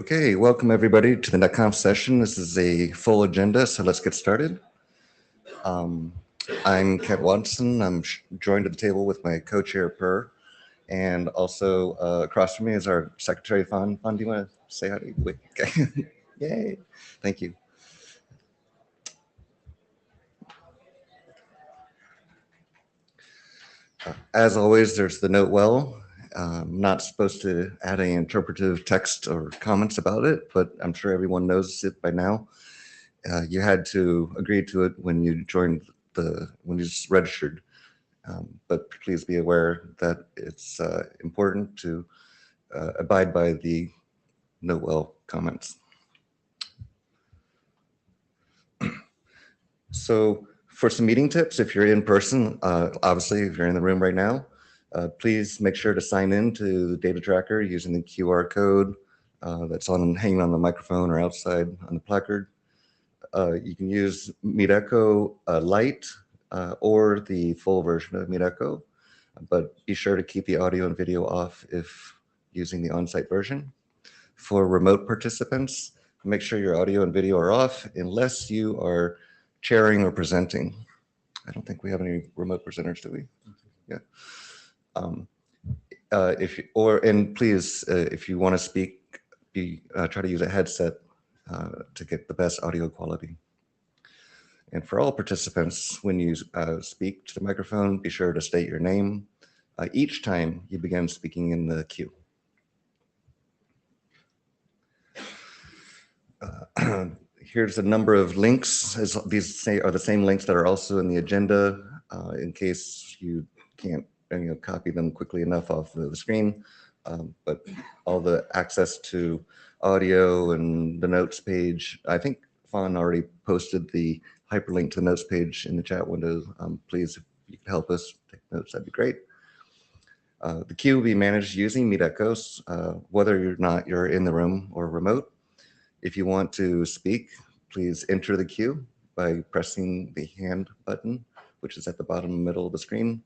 Okay, welcome everybody to the NetConf session. This is a full agenda, so let's get started. I'm Kent Watson. I'm joined at the table with my co-chair Per, and also across from me is our secretary Fawn. Fawn, do you want to say hi? Wait, okay. Yay! Thank you. As always, there's the note well. I'm not supposed to add any interpretive text or comments about it, but I'm sure everyone knows it by now. You had to agree to it when you joined when you just registered. But please be aware that it's important to abide by the note well comments. So for some meeting tips, if you're in person, obviously if you're in the room right now, please make sure to sign in to the data tracker using the QR code that's hanging on the microphone or outside on the placard. You can use NETCONF Lite or the full version of NETCONF, but be sure to keep the audio and video off if using the on-site version. For remote participants, make sure your audio and video are off unless you are chairing or presenting. I don't think we have any remote presenters, do we? Yeah. And please, if you want to speak, try to use a headset to get the best audio quality. And for all participants, when you speak to the microphone, be sure to state your name each time you begin speaking in the queue. Here's a number of links. These are the same links that are also in the agenda in case you can't copy them quickly enough off the screen. But all the access to audio and the notes page, I think Fawn already posted the hyperlink to the notes page in the chat window. Please, if you can help us take notes, that'd be great. The queue will be managed using NETCONF, whether or not you're in the room or remote. If you want to speak, please enter the queue by pressing the hand button, which is at the bottom middle of the screen.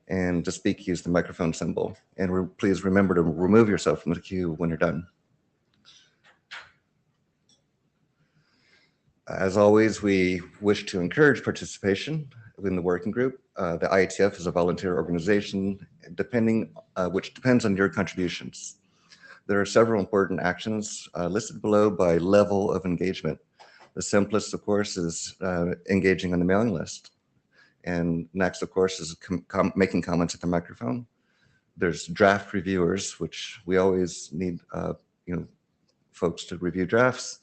And to speak, use the microphone symbol. And please remember to remove yourself from the queue when you're done. As always, we wish to encourage participation in the working group. The IETF is a volunteer organization, which depends on your contributions. There are several important actions listed below by level of engagement. The simplest, of course, is engaging on the mailing list. And next, of course, is making comments at the microphone. There's draft reviewers, which we always need folks to review drafts.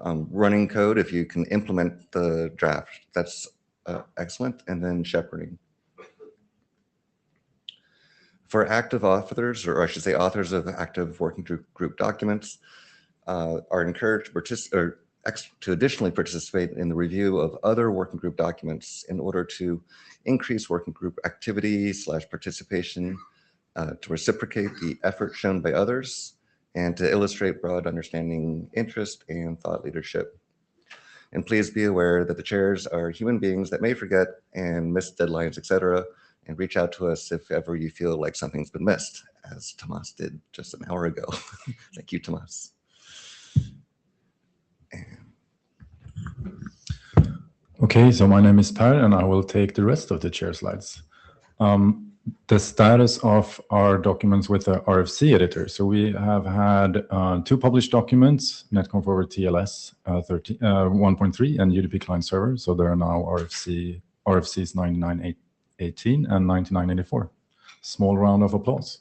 Running code, if you can implement the draft, that's excellent. And then shepherding. For active authors, or I should say authors of active working group documents, are encouraged to additionally participate in the review of other working group documents in order to increase working group activity / participation, to reciprocate the effort shown by others, and to illustrate broad understanding, interest, and thought leadership. And please be aware that the chairs are human beings that may forget and miss deadlines, etc., and reach out to us if ever you feel like something's been missed, as Tomas did just an hour ago. Thank you, Tomas. Okay, so my name is Per, and I will take the rest of the chair slides. The status of our documents with the RFC editor. So we have had 2 published documents, NetConf over TLS 1.3 and UDP client server. So there are now RFCs 9918 and 9984. Small round of applause.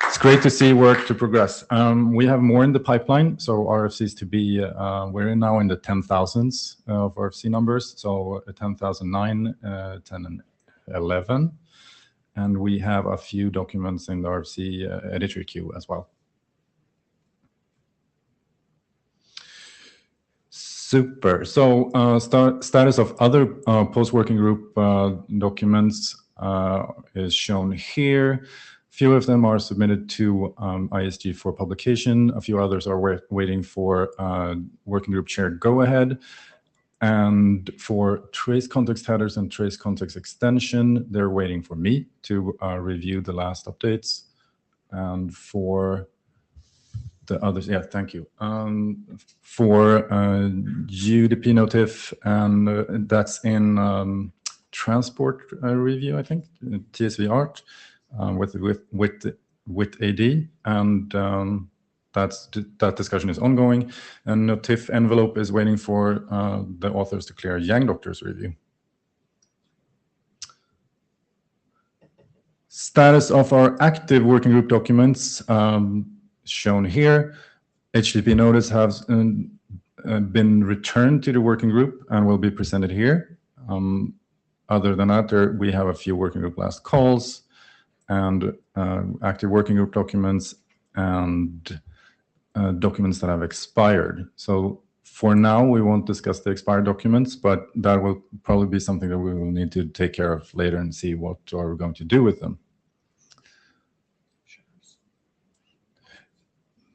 It's great to see work to progress. We have more in the pipeline, so RFCs to be, we're now in the 10,000s of RFC numbers, so 10,009, 10 and 11, and we have a few documents in the RFC editor queue as well. Super. So status of other post-working group documents is shown here. Few of them are submitted to ISG for publication. A few others are waiting for working group chair go-ahead. And for trace context headers and trace context extension, they're waiting for me to review the last updates. And for the others, yeah, thank you. For UDP NOTIF, and that's in transport review, I think, TSV Art with AD, and that discussion is ongoing. And NOTIF envelope is waiting for the authors to clear Yang Doctor's review. Status of our active working group documents shown here. HTTP notice has been returned to the working group and will be presented here. Other than that, we have a few working group last calls and active working group documents and documents that have expired. So for now, we won't discuss the expired documents, but that will probably be something that we will need to take care of later and see what are we going to do with them.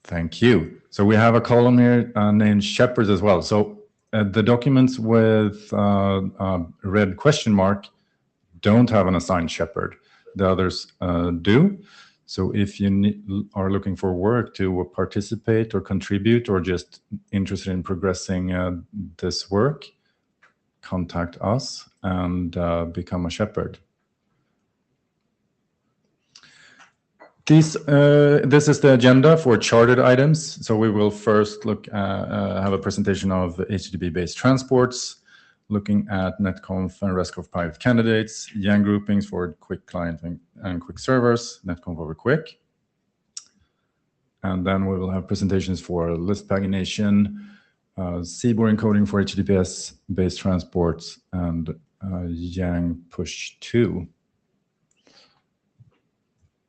Thank you. So we have a column here named Shepherds as well. So the documents with red question mark don't have an assigned shepherd. The others do. So if you are looking for work to participate or contribute or just interested in progressing this work, contact us and become a shepherd. This is the agenda for chartered items. So we will first have a presentation of HTTP-based transports, looking at NetConf and RESTConf private candidates, Yang groupings for quick client and quick servers, NetConf over quick. And then we will have presentations for list pagination, CBOR encoding for HTTPS-based transports, and Yang push 2.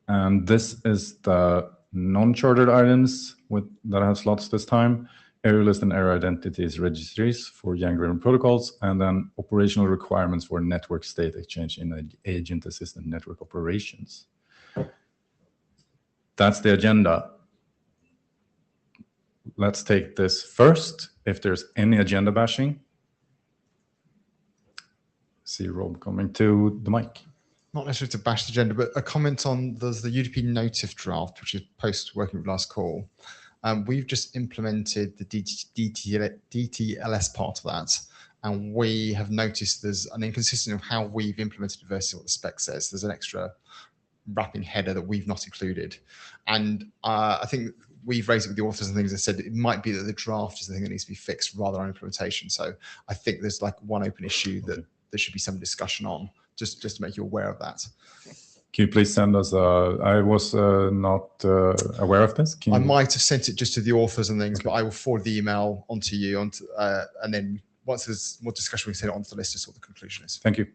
And this is the non-chartered items that have slots this time. Error list and error identities registries for Yang-driven protocols, and then operational requirements for network state exchange in agent-assisted network operations. That's the agenda. Let's take this first. If there's any agenda bashing. See Rob coming to the mic. Not necessarily to bash the agenda, but a comment on there's the UDP NOTIF draft, which is post working with last call. We've just implemented the DTLS part of that, and we have noticed there's an inconsistency of how we've implemented it versus what the spec says. There's an extra wrapping header that we've not included, and I think we've raised it with the authors and things and said it might be that the draft is the thing that needs to be fixed rather than implementation. So I think there's like one open issue that there should be some discussion on, just to make you aware of that. Can you please send us I was not aware of this. I might have sent it just to the authors and things, but I will forward the email onto you, and then once there's more discussion, we can send it onto the list to see what the conclusion is. Thank you.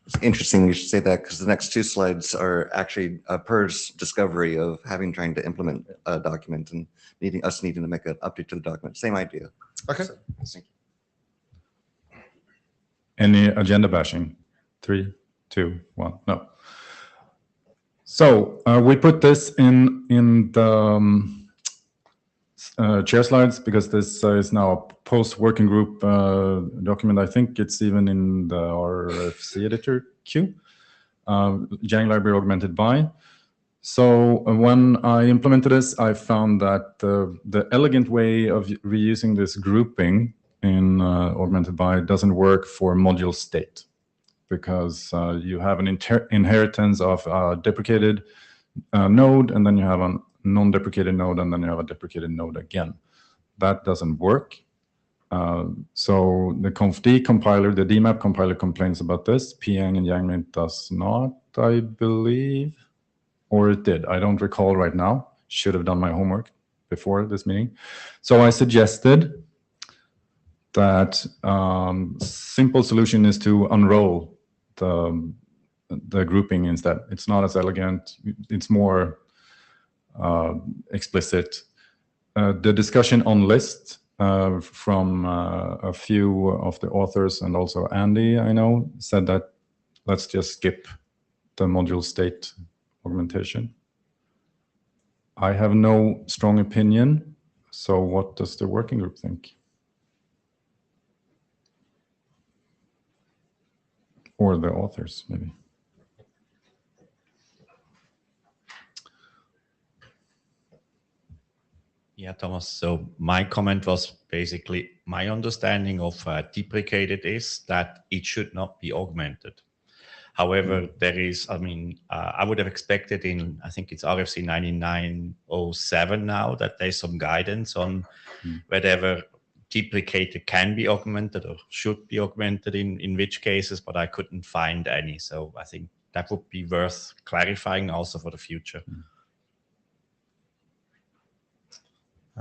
It's interesting you should say that, because the next 2 slides are actually PER's discovery of trying to implement a document and needing to make an update to the document. Same idea. Okay. So, thank you. Any agenda bashing? 3, 2, 1. No. So we put this in the chair slides because this is now a post-working group document. I think it's even in the RFC editor queue. Yang library augmented by. So when I implemented this, I found that the elegant way of reusing this grouping in augmented by doesn't work for module state, because you have an inheritance of a deprecated node, and then you have a non-deprecated node, and then you have a deprecated node again. That doesn't work. So the conf-d compiler, the DMAP compiler, complains about this. Piang and Yangmint does not, I believe, or it did. I don't recall right now. Should have done my homework before this meeting. So I suggested that simple solution is to unroll the grouping instead. It's not as elegant. It's more explicit. The discussion on list from a few of the authors and also Andy, I know, said that let's just skip the module state augmentation. I have no strong opinion. So what does the working group think? Or the authors, maybe. Yeah, Thomas. So my comment was basically my understanding of deprecated is that it should not be augmented. However, there is, I mean, I would have expected in, I think it's RFC 9907 now, that there's some guidance on whether deprecated can be augmented or should be augmented in which cases, but I couldn't find any. So I think that would be worth clarifying also for the future.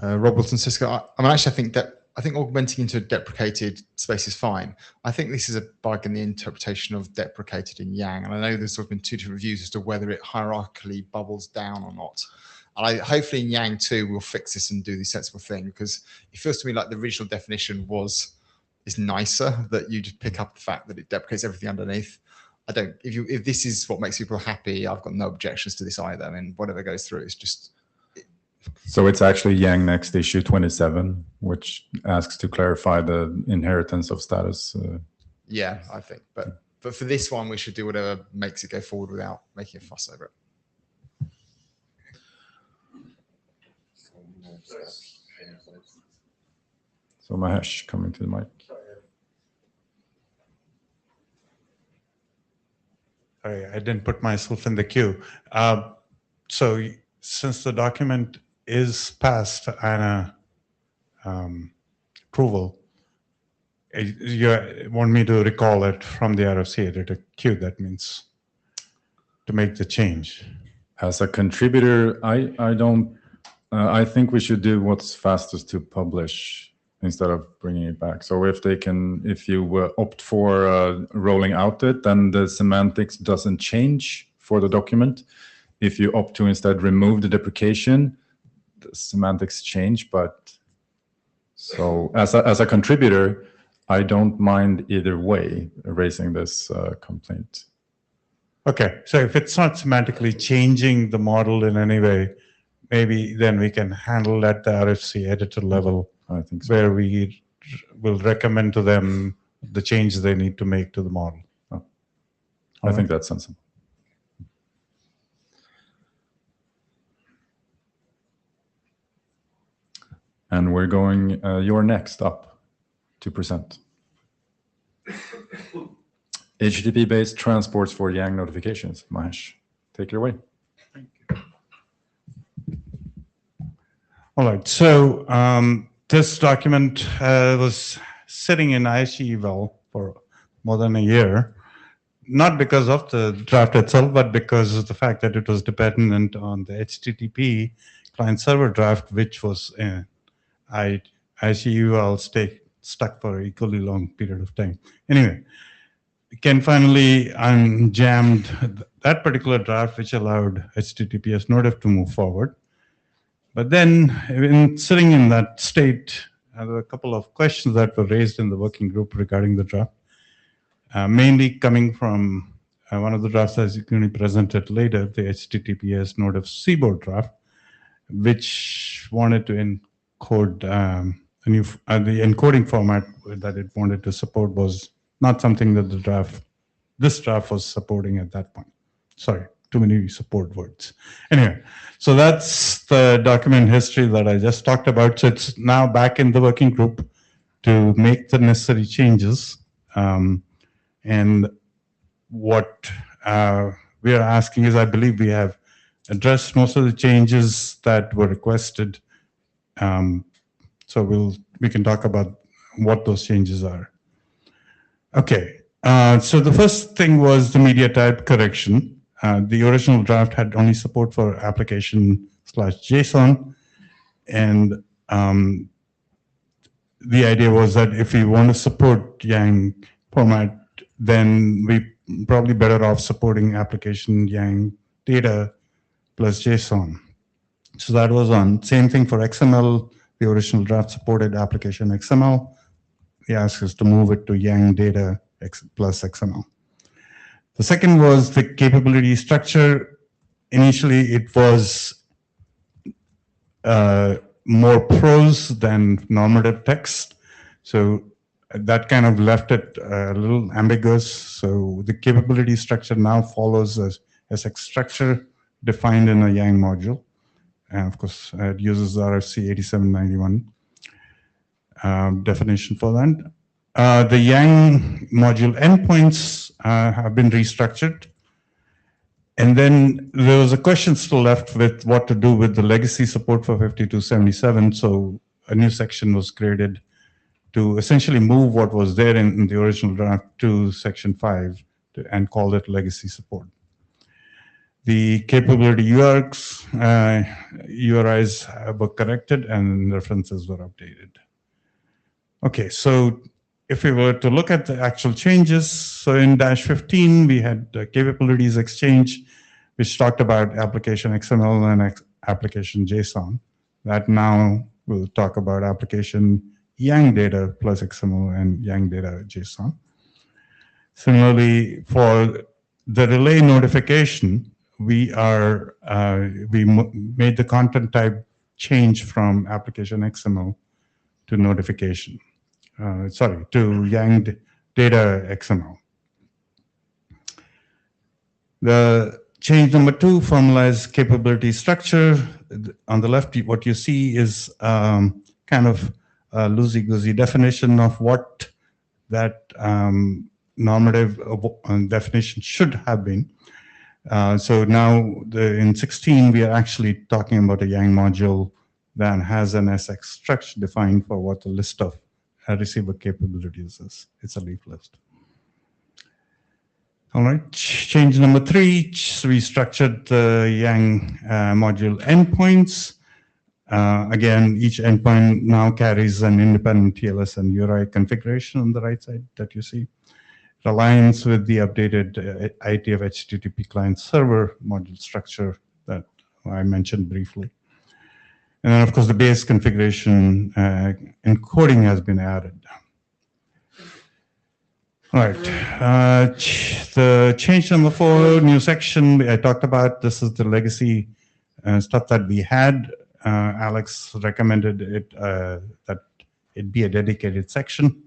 Rob Wilson, Cisco. I mean, actually, I think augmenting into a deprecated space is fine. I think this is a bug in the interpretation of deprecated in Yang, and I know there's sort of been two different views as to whether it hierarchically bubbles down or not. And hopefully in Yang 2 we'll fix this and do the sensible thing, because it feels to me like the original definition is nicer, that you just pick up the fact that it deprecates everything underneath. I don't. If this is what makes people happy, I've got no objections to this either. I mean, whatever goes through, it's just. So it's actually Yang Next issue 27, which asks to clarify the inheritance of status. Yeah, I think. But for this one, we should do whatever makes it go forward without making a fuss over it. So Mahesh, coming to the mic. Sorry, I didn't put myself in the queue. So since the document is passed and approval, you want me to recall it from the RFC editor queue, that means to make the change. As a contributor, I think we should do what's fastest to publish instead of bringing it back. So if you opt for rolling out it, then the semantics doesn't change for the document. If you opt to instead remove the deprecation, the semantics change. But so as a contributor, I don't mind either way raising this complaint. Okay, so if it's not semantically changing the model in any way, maybe then we can handle at the RFC editor level, I think so. where we will recommend to them the changes they need to make to the model. I think that's sensible. And we're going, you're next up to present. HTTP-based transports for Yang notifications. Mahesh, take it away. All right, so this document was sitting in ISG for more than a year, not because of the draft itself, but because of the fact that it was dependent on the HTTP client-server draft, which was ISG stay stuck for an equally long period of time. Anyway, Ken finally unjammed that particular draft, which allowed HTTPS Nodef to move forward. But then, sitting in that state, there were a couple of questions that were raised in the working group regarding the draft, mainly coming from one of the drafts as you can present it later, the HTTPS Nodef CBORD draft, which wanted to encode the encoding format that it wanted to support was not something that this draft was supporting at that point. Sorry, too many support words. Anyway, so that's the document history that I just talked about. So it's now back in the working group to make the necessary changes. And what we are asking is, I believe we have addressed most of the changes that were requested. So we can talk about what those changes are. Okay, so the first thing was the media type correction. The original draft had only support for application/JSON, and the idea was that if we want to support Yang format, then we probably better off supporting application Yang data plus JSON. So that was on. Same thing for XML. The original draft supported application XML. He asked us to move it to Yang data plus XML. The second was the capability structure. Initially, it was more prose than normative text. So that kind of left it a little ambiguous. So the capability structure now follows a SX structure defined in a Yang module. And of course, it uses RFC 8791 definition for that. The Yang module endpoints have been restructured. And then there was a question still left with what to do with the legacy support for 5277. So a new section was created to essentially move what was there in the original draft to section 5 and call it legacy support. The capability URIs were corrected and references were updated. Okay, so if we were to look at the actual changes, so in -15, we had capabilities exchange, which talked about application XML and application JSON. That now we'll talk about application Yang data plus XML and Yang data JSON. Similarly, for the relay notification, we made the content type change from application XML to notification. To Yang data XML. The change number 2 formalized capability structure. On the left, what you see is kind of a loosey-goosey definition of what that normative definition should have been. So now in 16, we are actually talking about a Yang module that has an SX structure defined for what the list of receiver capabilities is. It's a leaf list. All right, change number 3, we structured the Yang module endpoints. Again, each endpoint now carries an independent TLS and URI configuration on the right side that you see. It aligns with the updated IETF HTTP client server module structure that I mentioned briefly. And then, of course, the base configuration encoding has been added. All right. The change number 4, new section I talked about. This is the legacy stuff that we had. Alex recommended it that it be a dedicated section.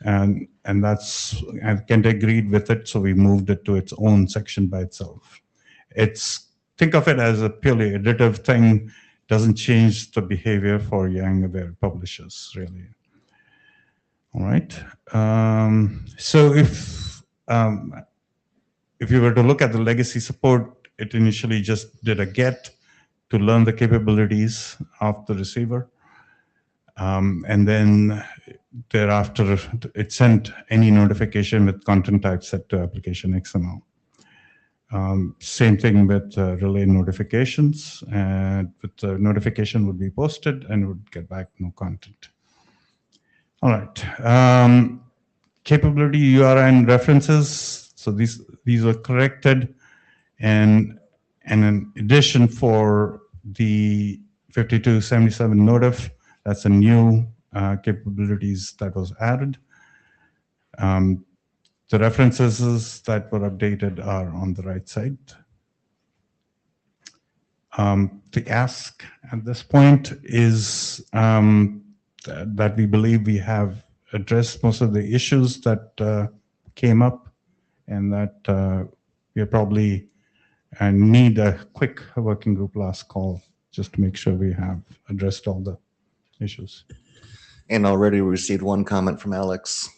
And that's, Kent agreed with it, so we moved it to its own section by itself. Think of it as a purely additive thing. Doesn't change the behavior for Yang-aware publishers, really. All right. So if you were to look at the legacy support, it initially just did a get to learn the capabilities of the receiver. And then thereafter, it sent any notification with content type set to application XML. Same thing with relay notifications. With the notification would be posted and would get back no content. All right. Capability URI and references. So these were corrected, and in addition for the 5277 notif, that's a new capabilities that was added. The references that were updated are on the right side. The ask at this point is that we believe we have addressed most of the issues that came up, and that we probably need a quick working group last call just to make sure we have addressed all the issues. And already received one comment from Alex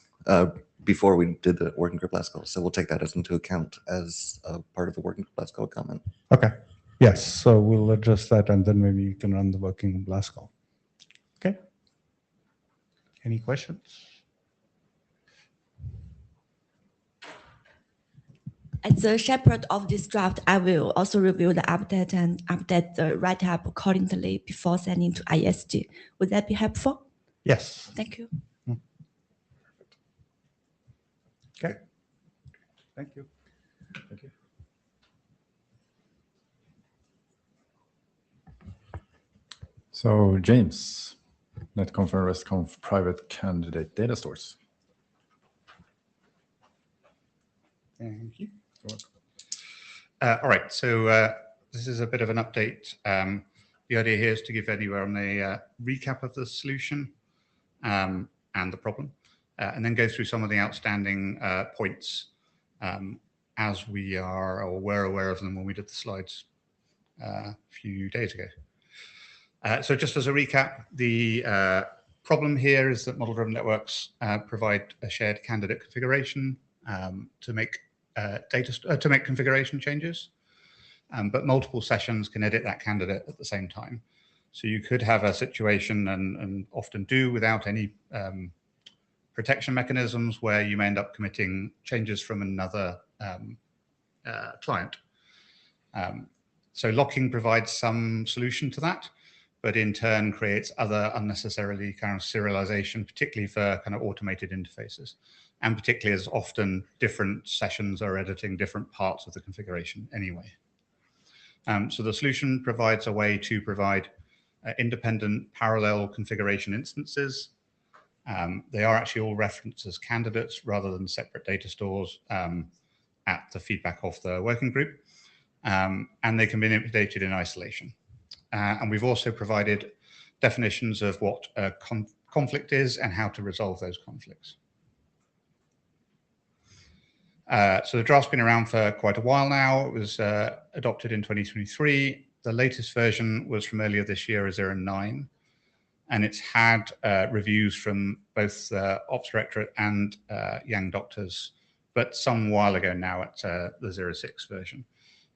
before we did the working group last call. So we'll take that as into account as part of the working group last call comment. Okay. Yes. So we'll address that, and then maybe you can run the working group last call. Okay. Any questions? As the shepherd of this draft, I will also review the update and update the write-up accordingly before sending to ISG. Would that be helpful? Yes. Thank you. Okay. Thank you. Thank you. So James, NetConf and RESTconf private candidate data stores. Thank you. All right, so this is a bit of an update. The idea here is to give anyone a recap of the solution and the problem, and then go through some of the outstanding points as we are or were aware of them when we did the slides a few days ago. So just as a recap, the problem here is that model-driven networks provide a shared candidate configuration to make configuration changes, but multiple sessions can edit that candidate at the same time. So you could have a situation, and often do, without any protection mechanisms, where you may end up committing changes from another client. So locking provides some solution to that, but in turn creates other unnecessarily kind of serialization, particularly for kind of automated interfaces, and particularly as often different sessions are editing different parts of the configuration anyway. So the solution provides a way to provide independent parallel configuration instances. They are actually all referenced as candidates rather than separate data stores at the feedback of the working group. And they can be manipulated in isolation. And we've also provided definitions of what a conflict is and how to resolve those conflicts. So the draft's been around for quite a while now. It was adopted in 2023. The latest version was from earlier this year, 09. And it's had reviews from both the Ops Directorate and Yang doctors, but some while ago now at the 06 version.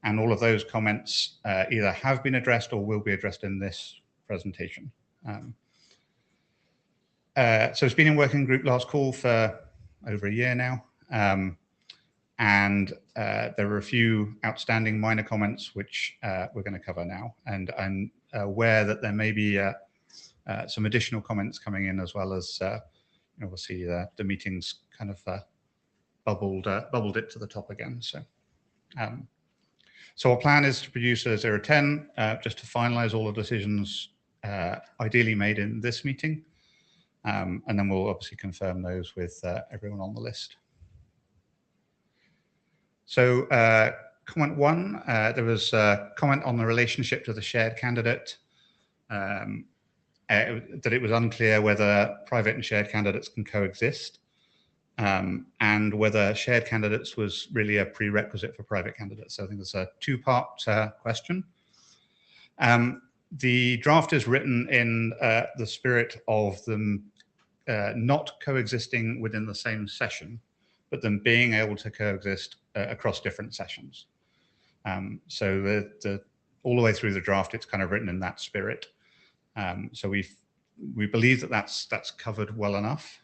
And all of those comments either have been addressed or will be addressed in this presentation. So it's been in working group last call for over a year now. And there are a few outstanding minor comments which we're going to cover now. And I'm aware that there may be some additional comments coming in, as well as we'll see the meetings kind of bubbled it to the top again. So our plan is to produce a 010 just to finalize all the decisions ideally made in this meeting. And then we'll obviously confirm those with everyone on the list. So comment 1, there was a comment on the relationship to the shared candidate, that it was unclear whether private and shared candidates can coexist, and whether shared candidates was really a prerequisite for private candidates. So I think there's a two-part question. The draft is written in the spirit of them not coexisting within the same session, but them being able to coexist across different sessions. So all the way through the draft, it's kind of written in that spirit. So we believe that that's covered well enough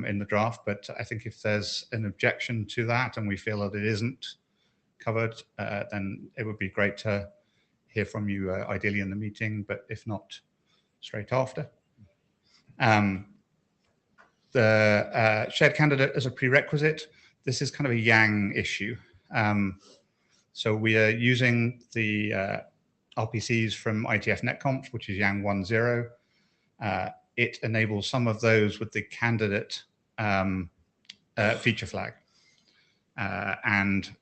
in the draft, but I think if there's an objection to that and we feel that it isn't covered, then it would be great to hear from you ideally in the meeting, but if not, straight after. The shared candidate as a prerequisite, this is kind of a Yang issue. So we are using the RPCs from IETF NETCONF, which is Yang 1.0. It enables some of those with the candidate feature flag. And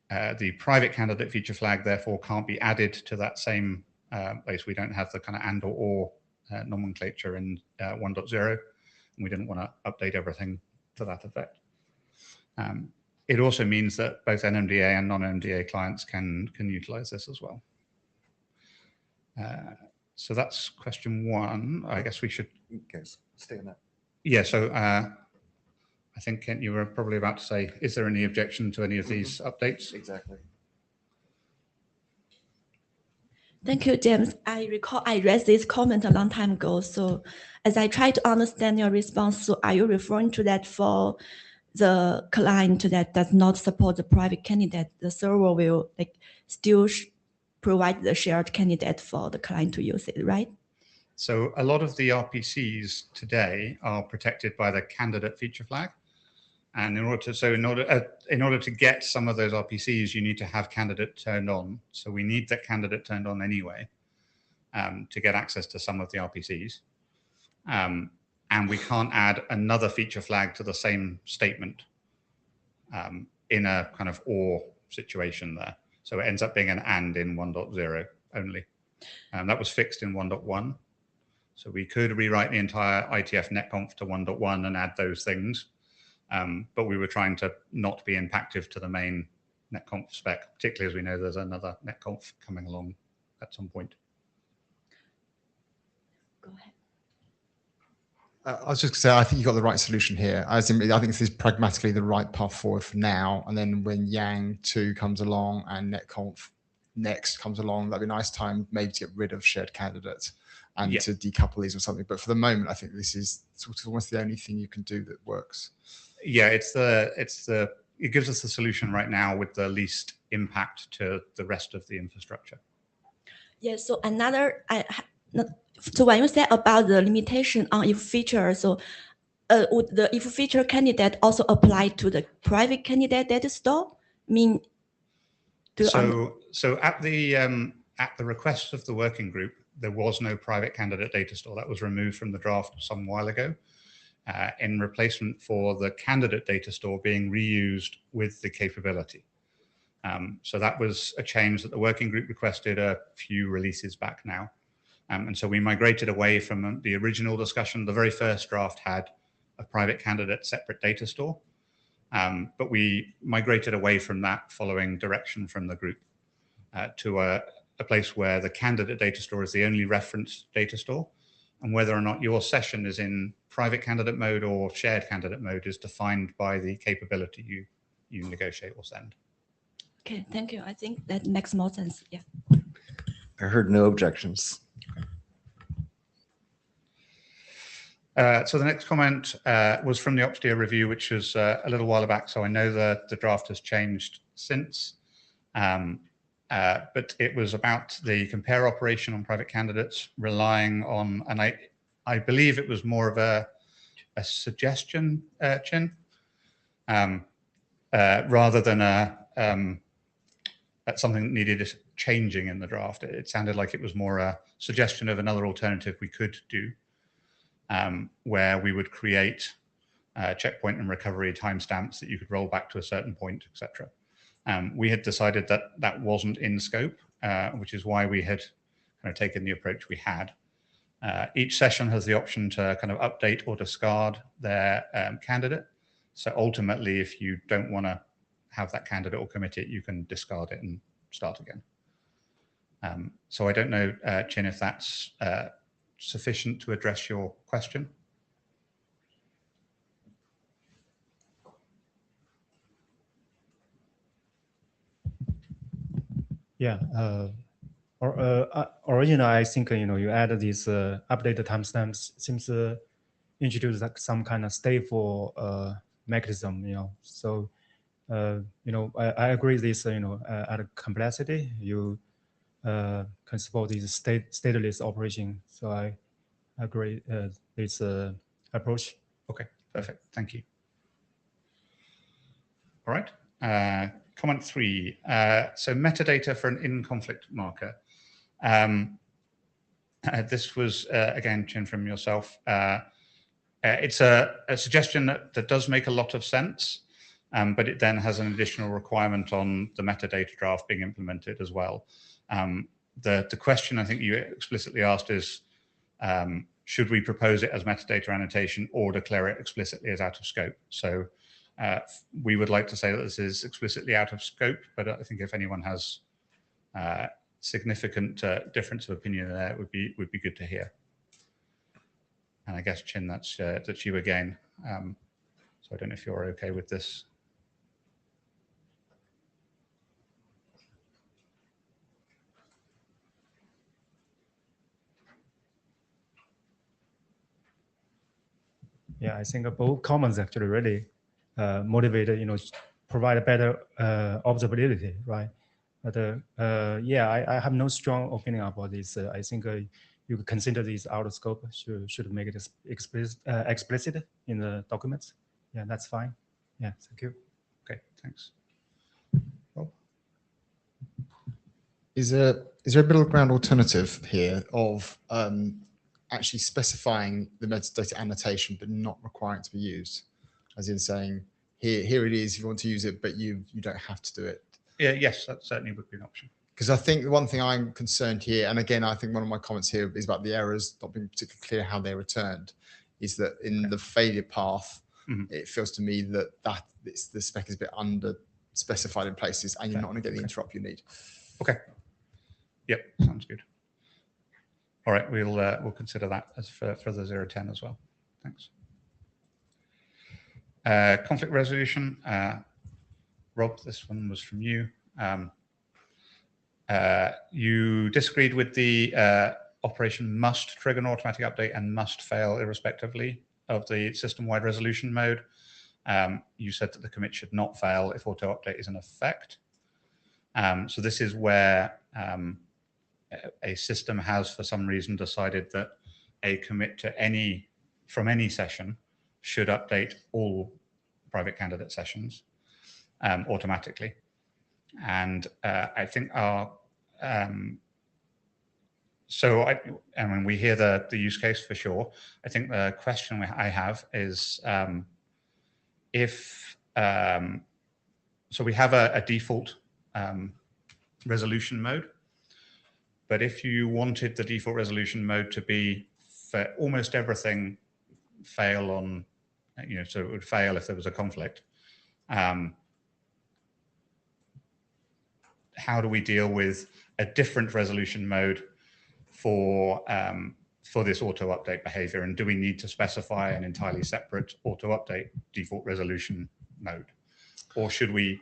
the private candidate feature flag, therefore, can't be added to that same place. We don't have the kind of and or nomenclature in 1.0. And we didn't want to update everything to that effect. It also means that both NMDA and non-NMDA clients can utilize this as well. So that's question 1. I guess we should. Guys, stay on that. Yeah. So I think, Kent, you were probably about to say, is there any objection to any of these updates? Exactly. Thank you, James. I recall I raised this comment a long time ago. So as I try to understand your response, so are you referring to that for the client that does not support the private candidate, the server will still provide the shared candidate for the client to use it, right? So a lot of the RPCs today are protected by the candidate feature flag. And in order to get some of those RPCs, you need to have candidate turned on. So we need that candidate turned on anyway to get access to some of the RPCs. And we can't add another feature flag to the same statement in a kind of or situation there. So it ends up being an and in 1.0 only. That was fixed in 1.1. So we could rewrite the entire IETF NETCONF to 1.1 and add those things. But we were trying to not be impactive to the main NETCONF spec, particularly as we know there's another NETCONF coming along at some point. I was just going to say, I think you got the right solution here. I think this is pragmatically the right path forward for now. And then when Yang 2 comes along and NetConf next comes along, that'd be a nice time maybe to get rid of shared candidates and to decouple these or something. But for the moment, I think this is sort of almost the only thing you can do that works. Yeah, it gives us the solution right now with the least impact to the rest of the infrastructure. Yeah, so so when you said about the limitation on if feature, so would the if feature candidate also apply to the private candidate data store? So at the request of the working group, there was no private candidate data store. That was removed from the draft some while ago in replacement for the candidate data store being reused with the capability. So that was a change that the working group requested a few releases back now. And so we migrated away from the original discussion. The very first draft had a private candidate separate data store, but we migrated away from that following direction from the group to a place where the candidate data store is the only reference data store, and whether or not your session is in private candidate mode or shared candidate mode is defined by the capability you negotiate or send. Okay, thank you. I think that makes more sense. Yeah. I heard no objections. So the next comment was from the Opstia review, which was a little while back. So I know that the draft has changed since, but it was about the compare operation on private candidates relying on, and I believe it was more of a suggestion, Chin, rather than something that needed changing in the draft. It sounded like it was more a suggestion of another alternative we could do. Where we would create checkpoint and recovery timestamps that you could roll back to a certain point, etc. We had decided that that wasn't in scope, which is why we had kind of taken the approach we had. Each session has the option to kind of update or discard their candidate. So ultimately, if you don't want to have that candidate or commit it, you can discard it and start again. So I don't know, Chin, if that's sufficient to address your question. Yeah. Originally, I think you added this updated timestamps seems to introduce like some kind of stateful mechanism. So I agree with this. At complexity, you can support these stateless operation. So I agree this approach. Okay, perfect. Thank you. All right. Comment 3. So metadata for an in-conflict marker. This was, again, Chin, from yourself. It's a suggestion that does make a lot of sense, but it then has an additional requirement on the metadata draft being implemented as well. The question I think you explicitly asked is, should we propose it as metadata annotation or declare it explicitly as out of scope? So we would like to say that this is explicitly out of scope, but I think if anyone has significant difference of opinion there, it would be good to hear. And I guess, Chin, that's you again. So I don't know if you're okay with this. Yeah, I think both comments actually really motivated, provide a better observability, right? But yeah, I have no strong opinion about this. I think you could consider this out of scope. Should make it explicit in the documents. Yeah, that's fine. Yeah, thank you. Okay, thanks. Rob? Is there a middle ground alternative here of actually specifying the metadata annotation but not requiring it to be used, as in saying here it is if you want to use it, but you don't have to do it? Yeah, yes, that certainly would be an option. Because I think the one thing I'm concerned here, and again, I think one of my comments here is about the errors not being particularly clear how they're returned, is that in the failure path, it feels to me that the spec is a bit under specified in places, and you're not going to get the interrupt you need. Okay. Yep, sounds good. All right, we'll consider that as for the 010 as well. Thanks. Conflict resolution. Rob, this one was from you. You disagreed with the operation must trigger an automatic update and must fail irrespectively of the system-wide resolution mode. You said that the commit should not fail if auto update is in effect. So this is where a system has, for some reason, decided that a commit to from any session should update all private candidate sessions automatically. And I think our I mean, we hear the use case for sure. I think the question I have is so we have a default resolution mode, but if you wanted the default resolution mode to be for almost everything fail on, so it would fail if there was a conflict. How do we deal with a different resolution mode for this auto update behavior? And do we need to specify an entirely separate auto update default resolution mode? Or should we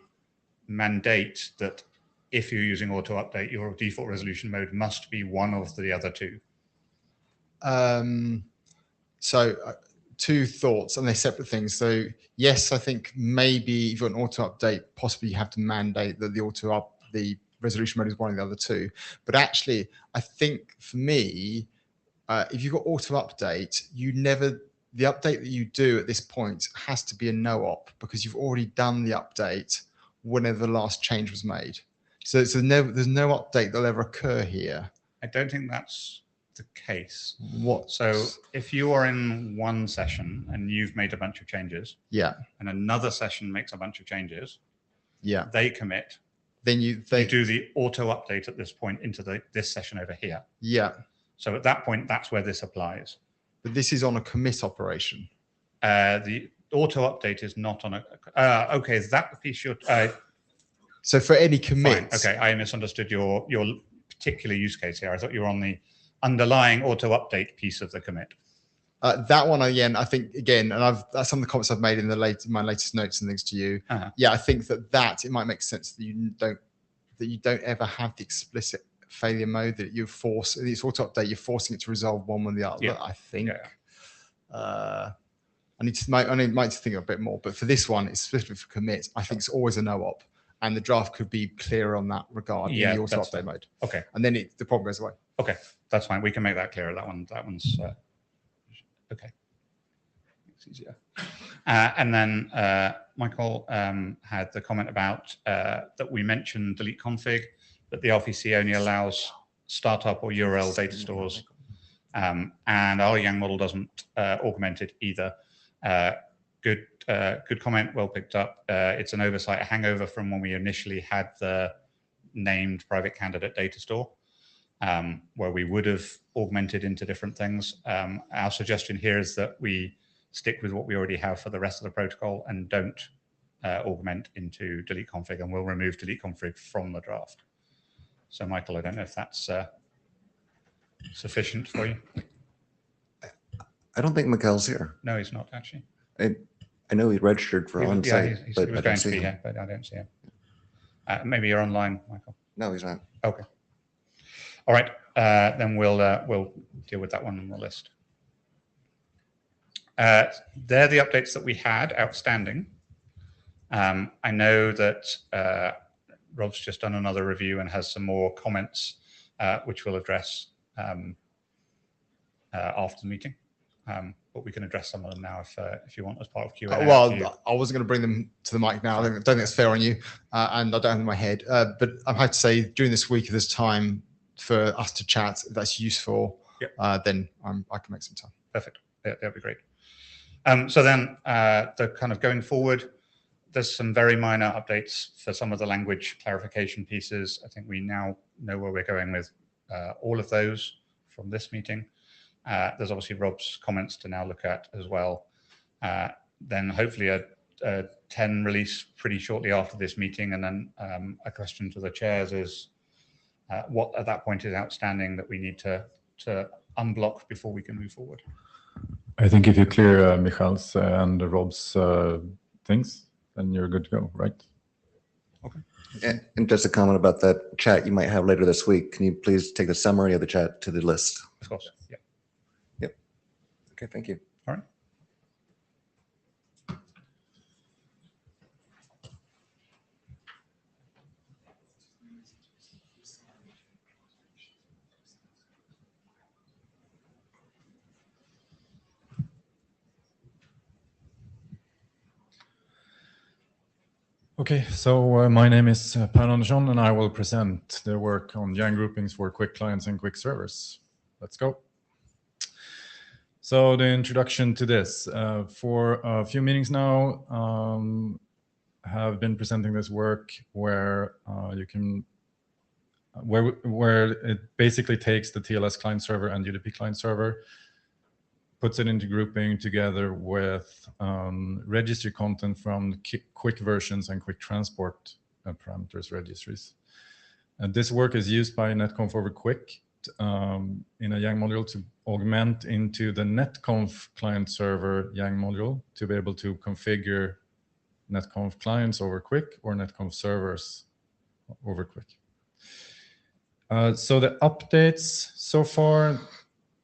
mandate that if you're using auto update, your default resolution mode must be one of the other two? Two thoughts, and they're separate things. So yes, I think maybe if you've got an auto update, possibly you have to mandate that the resolution mode is one of the other two. But actually, I think for me, if you've got auto update, the update that you do at this point has to be a no op, because you've already done the update whenever the last change was made. So there's no update that'll ever occur here. I don't think that's the case. What? So if you are in one session and you've made a bunch of changes, Yeah. and another session makes a bunch of changes, Yeah. they commit. Then you do the auto update at this point into this session over here. Yeah. So at that point, that's where this applies. But this is on a commit operation. The auto update is not on a. Okay, is that the piece you're? So for any commit. Fine. Okay, I misunderstood your particular use case here. I thought you were on the underlying auto update piece of the commit. That one again, I think again, and that's some of the comments I've made in my latest notes and things to you. Yeah, I think that it might make sense that you don't ever have the explicit failure mode, that you force it's auto update. You're forcing it to resolve one or the other. Yeah. I think. Yeah. I need to think a bit more, but for this one, it's specifically for commit. I think it's always a no op, and the draft could be clearer on that regard in the auto update mode. Okay. And then the problem goes away. Okay, that's fine. We can make that clearer. That one's okay. It's easier. And then Michael had the comment about that we mentioned delete config, that the RPC only allows startup or URL data stores, and our Yang model doesn't augment it either. Good comment, well picked up. It's an oversight, a hangover from when we initially had the named private candidate data store, where we would have augmented into different things. Our suggestion here is that we stick with what we already have for the rest of the protocol and don't augment into delete config, and we'll remove delete config from the draft. So Michael, I don't know if that's sufficient for you. I don't think Mikhail's here. No, he's not actually. I know he registered for on-site, he but was I going don't to see be him. here, but I don't see him. Maybe you're online, Michael. No, he's not. Okay. All right. Then we'll deal with that one on the list. They're the updates that we had outstanding. I know that Rob's just done another review and has some more comments, which we'll address after the meeting. But we can address some of them now if you want as part of Q&A. Well, I wasn't going to bring them to the mic now. I don't think it's fair on you, and I don't have them in my head. But I have to say, during this week, if there's time for us to chat, if that's useful, then I can make some time. Perfect. That'd be great. So then the kind of going forward, there's some very minor updates for some of the language clarification pieces. I think we now know where we're going with all of those from this meeting. There's obviously Rob's comments to now look at as well. Then hopefully a 10 release pretty shortly after this meeting. And then a question to the chairs is what at that point is outstanding that we need to unblock before we can move forward. I think if you clear Michal's and Rob's things, then you're good to go, right? And just a comment about that chat you might have later this week. Can you please take the summary of the chat to the list? Of course. Yeah. Okay, thank you. All right. Okay, so my name is Per Andersson, and I will present the work on Yang groupings for quick clients and quick servers. Let's go. So the introduction to this. For a few meetings now, have been presenting this work where where it basically takes the TLS client server and UDP client server, puts it into grouping together with registry content from quick versions and quick transport parameters registries. And this work is used by NETCONF over quick in a Yang module to augment into the NetConf client server Yang module to be able to configure NetConf clients over quick or NetConf servers over quick. So the updates so far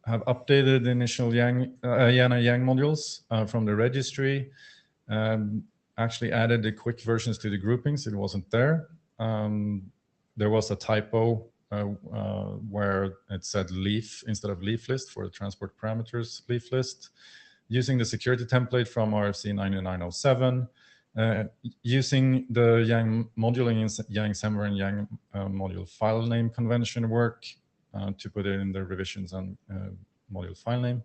have updated the initial IANA Yang modules from the registry, actually added the quick versions to the groupings. It wasn't there. There was a typo where it said leaf instead of leaf list for the transport parameters leaf list. Using the security template from RFC 9907, using the Yang moduling in Yang Semver and Yang module file name convention work to put it in the revisions and module file name,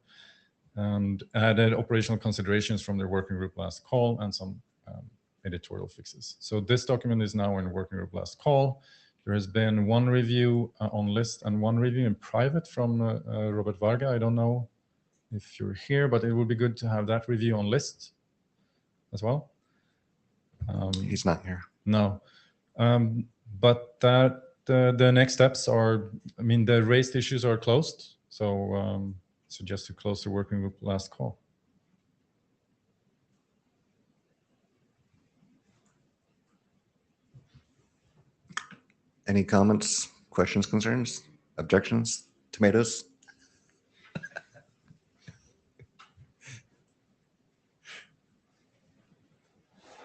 and added operational considerations from their working group last call and some editorial fixes. So this document is now in working group last call. There has been one review on list and one review in private from Robert Varga. I don't know if you're here, but it would be good to have that review on list as well. He's not here. No, but that the next steps are, I mean, the raised issues are closed. So suggest to close the working group last call. Any comments, questions, concerns, objections, tomatoes?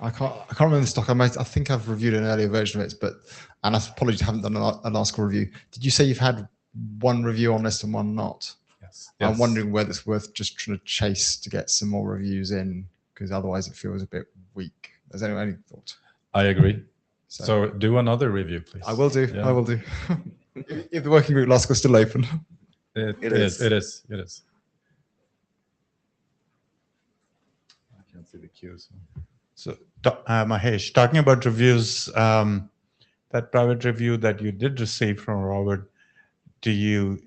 I can't remember the stock. I think I've reviewed an earlier version of it, and I apologize, I haven't done an article review. Did you say you've had one review on list and one not? Yes. I'm wondering whether it's worth just trying to chase to get some more reviews in, because otherwise it feels a bit weak. Has anyone any thought? I agree. So do another review, please. I will do. Yeah. I will do. If the working group last is still open. It is. I can't see the queues. So, Mahesh, talking about reviews, that private review that you did receive from Robert, do you,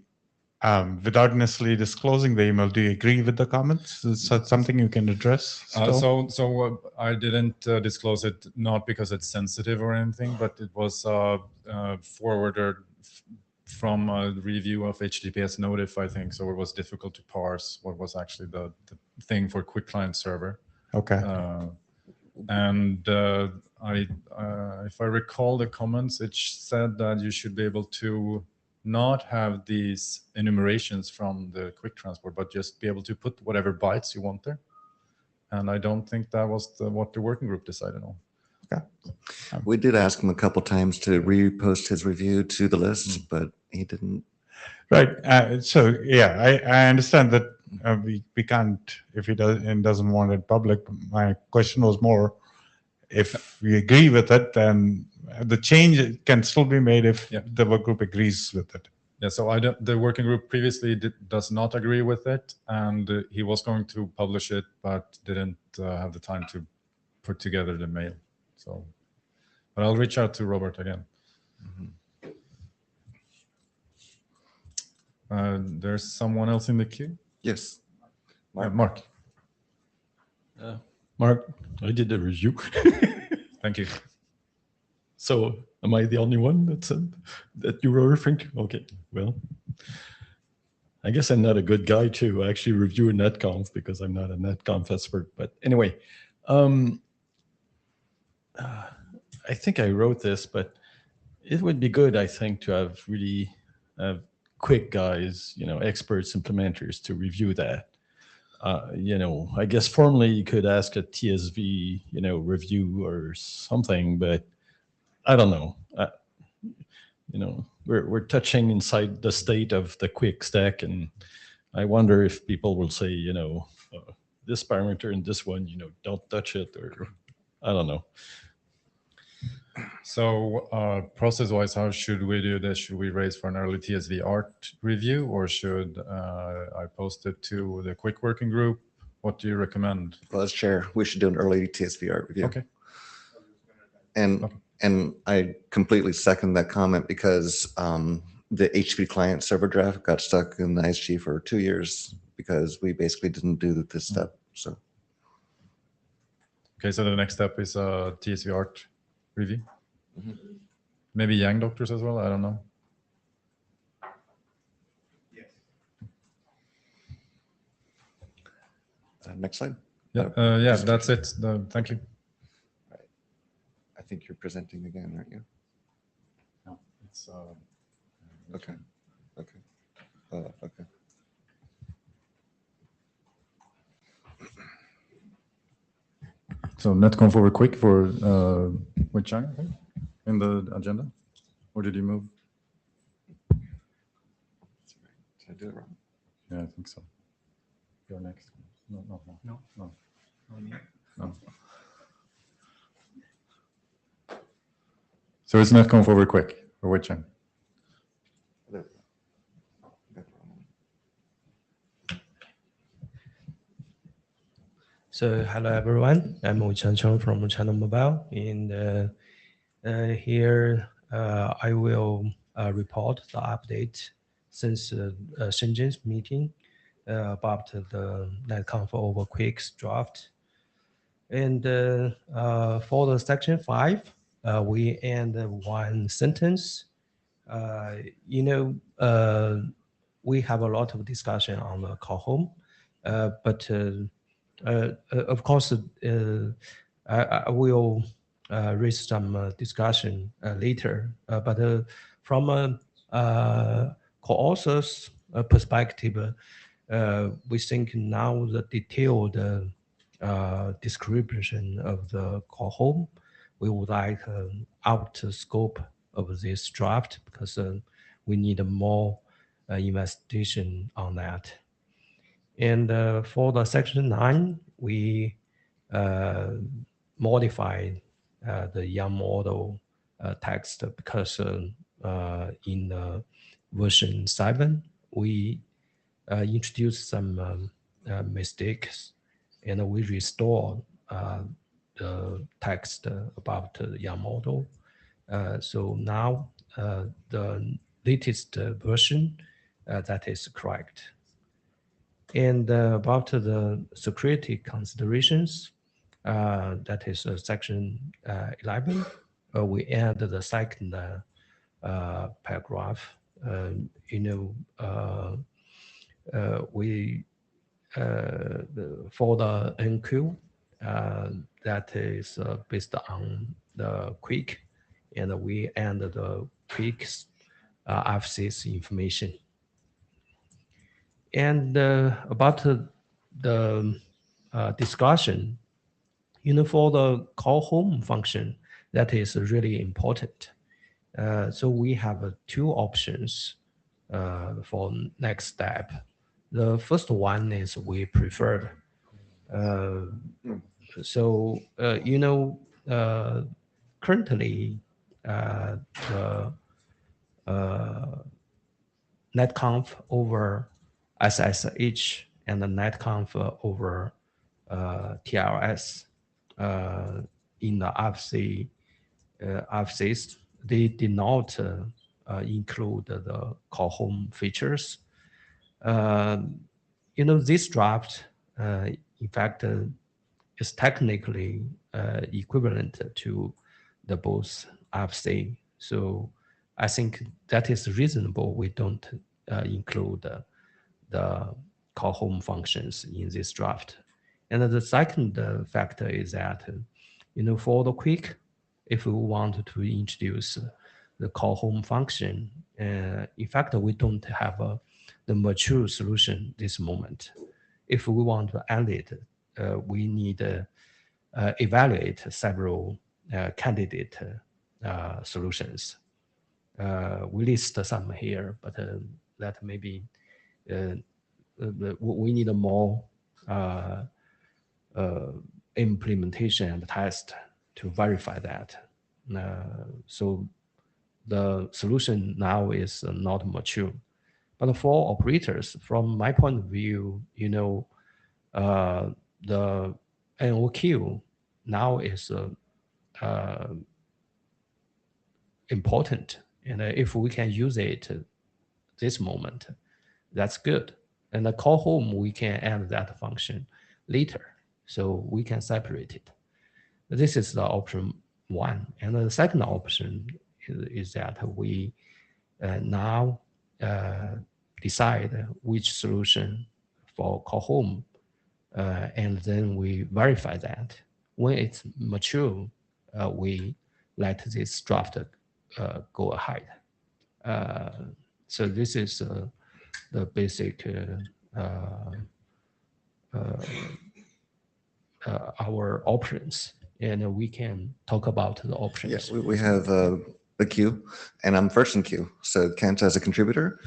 without necessarily disclosing the email, do you agree with the comments? Is that something you can address? So I didn't disclose it, not because it's sensitive or anything, but it was forwarded from a review of HTTPS Notif, I think. So it was difficult to parse what was actually the thing for quick client server. Okay. And if I recall the comments, it said that you should be able to not have these enumerations from the quick transport, but just be able to put whatever bytes you want there. And I don't think that was what the working group decided on. Okay. We did ask him a couple times to repost his review to the list, but he didn't. Right. So yeah, I understand that we can't, if he doesn't want it public. My question was more, if we agree with it, then the change can still be made if the work group agrees with it. Yeah, so the working group previously does not agree with it, and he was going to publish it, but didn't have the time to put together the mail. So, but I'll reach out to Robert again. There's someone else in the queue? Yes. Mark. Mark, I did a review. Thank you. So am I the only one that said that you were referring to? Okay, well, I guess I'm not a good guy to actually review a NetConf because I'm not a NetConf expert. But anyway, I think I wrote this, but it would be good, I think, to have really quick guys, experts, implementers to review that. I guess formally you could ask a TSV, review or something, but I don't know. We're touching inside the state of the quick stack, and I wonder if people will say, this parameter and this one, don't touch it, or I don't know. So process-wise, how should we do this? Should we raise for an early TSV art review, or should I post it to the quick working group? What do you recommend? Well, as chair, we should do an early TSV art review. Okay. And I completely second that comment because the HTTP client server draft got stuck in the ISG for 2 years because we basically didn't do this step. So. Okay, so the next step is TSV art review. Maybe young doctors as well. I don't know. Next slide. Yeah, that's it. Thank you. I think you're presenting again, aren't you? No, it's Okay. Okay. Okay. So NetConf over quick for with China in the agenda, or did you move? Did I do it wrong? Yeah, I think so. You're next. No. So it's NetConf over quick for which China? So hello everyone, I'm Wu Changcheng from China Mobile, and here I will report the update since Shenzhen's meeting about the NetConf over Quick's draft. And for the section 5, we end one sentence. We have a lot of discussion on the call home, but of course, I will raise some discussion later. But from a co-author's perspective, we think now the detailed description of the call home, we would like out scope of this draft because we need more investigation on that. And for the section 9, we modified the YAM model text because in version 7, we introduced some mistakes and we restored the text about the YAM model. So now the latest version that is correct. And about the security considerations, that is section 11, we add the second paragraph. We for the NQ that is based on the quick, and we add the quick's FC's information. And about the discussion, for the call home function, that is really important. So we have 2 options for next step. The first one is we prefer. Currently, the NetConf over SSH and the NetConf over TLS in the RFCs, they did not include the call home features. This draft, in fact, is technically equivalent to the both RFC. So I think that is reasonable. We don't include the call home functions in this draft. And the second factor is that, for the quick, if we want to introduce the call home function, in fact, we don't have the mature solution this moment. If we want to add it, we need to evaluate several candidate solutions. We list some here, but that maybe we need a more implementation and test to verify that. So the solution now is not mature. But for operators, from my point of view, the NOQ now is important. And if we can use it this moment, that's good. And the call home, we can add that function later. So we can separate it. This is the option one. And the second option is that we now decide which solution for call home, and then we verify that. When it's mature, we let this draft go ahead. So this is the basic our options, and we can talk about the options. Yes, we have the queue, and I'm first in queue. So Kent as a contributor.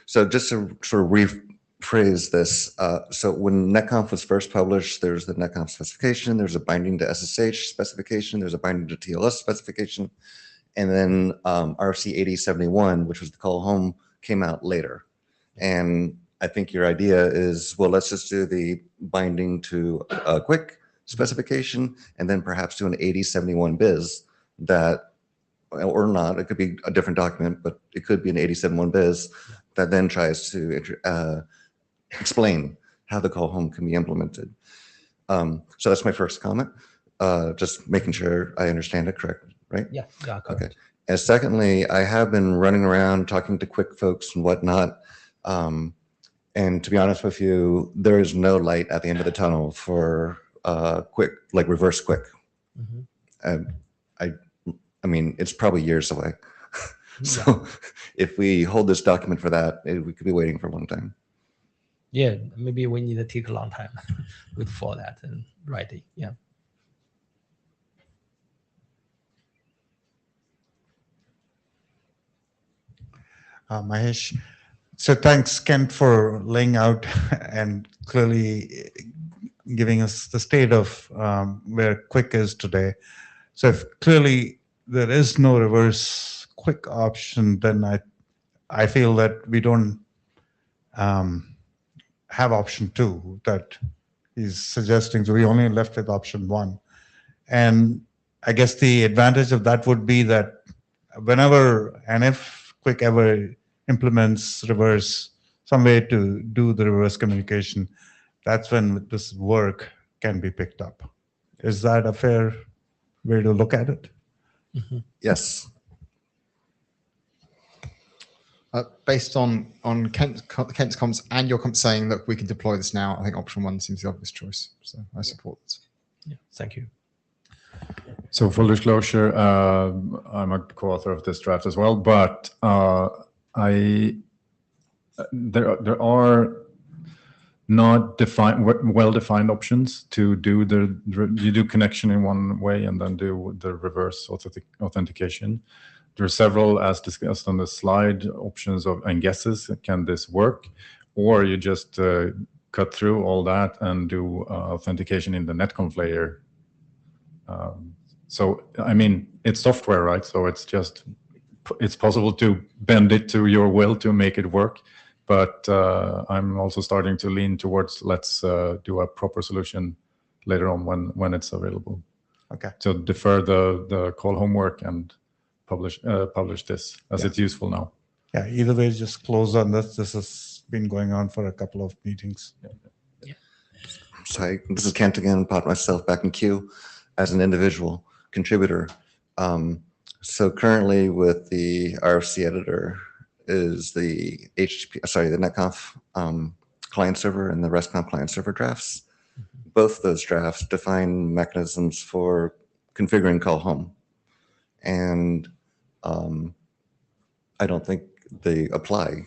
So just to sort of rephrase this, so when NETCONF was first published, there's the NETCONF specification, there's a binding to SSH specification, there's a binding to TLS specification, and then RFC 8071, which was the call home, came out later. And I think your idea is, well, let's just do the binding to a quick specification, and then perhaps do an 8071 biz that, or not, it could be a different document, but it could be an 8071 biz that then tries to explain how the call home can be implemented. So that's my first comment. Just making sure I understand it correct, right? Yeah, correct. Okay. And secondly, I have been running around talking to quick folks and whatnot. And to be honest with you, there is no light at the end of the tunnel for quick, like reverse quick. Mm-hmm. I mean, it's probably years away. So if we hold this document for that, we could be waiting for a long time. Yeah, maybe we need to take a long time wait for that and writing. Yeah. Mahesh, so thanks, Kent, for laying out and clearly giving us the state of where quick is today. So if clearly there is no reverse quick option, then I feel that we don't have option 2 that he's suggesting. So we only left with option 1. And I guess the advantage of that would be that whenever and if quick ever implements reverse, some way to do the reverse communication, that's when this work can be picked up. Is that a fair way to look at it? Mm-hmm. Yes. Based on Kent's comments and your comments saying that we can deploy this now, I think option 1 seems the obvious choice. So I support it. Yeah, thank you. So full disclosure, I'm a co-author of this draft as well, but there are not well-defined options to do you do connection in one way and then do the reverse authentication. There are several, as discussed on the slide, options and guesses. Can this work? Or you just cut through all that and do authentication in the NETCONF layer. So, I mean, it's software, right? So it's possible to bend it to your will to make it work. But I'm also starting to lean towards let's do a proper solution later on when it's available. Okay. So defer the call homework and publish this as it's useful now. Yeah, either way, just close on this. This has been going on for a couple of meetings. Yeah. Sorry, this is Kent again, put myself back in queue as an individual contributor. So currently with the RFC editor, is the the NetConf client server and the RESTConf client server drafts. Both those drafts define mechanisms for configuring call home. And I don't think they apply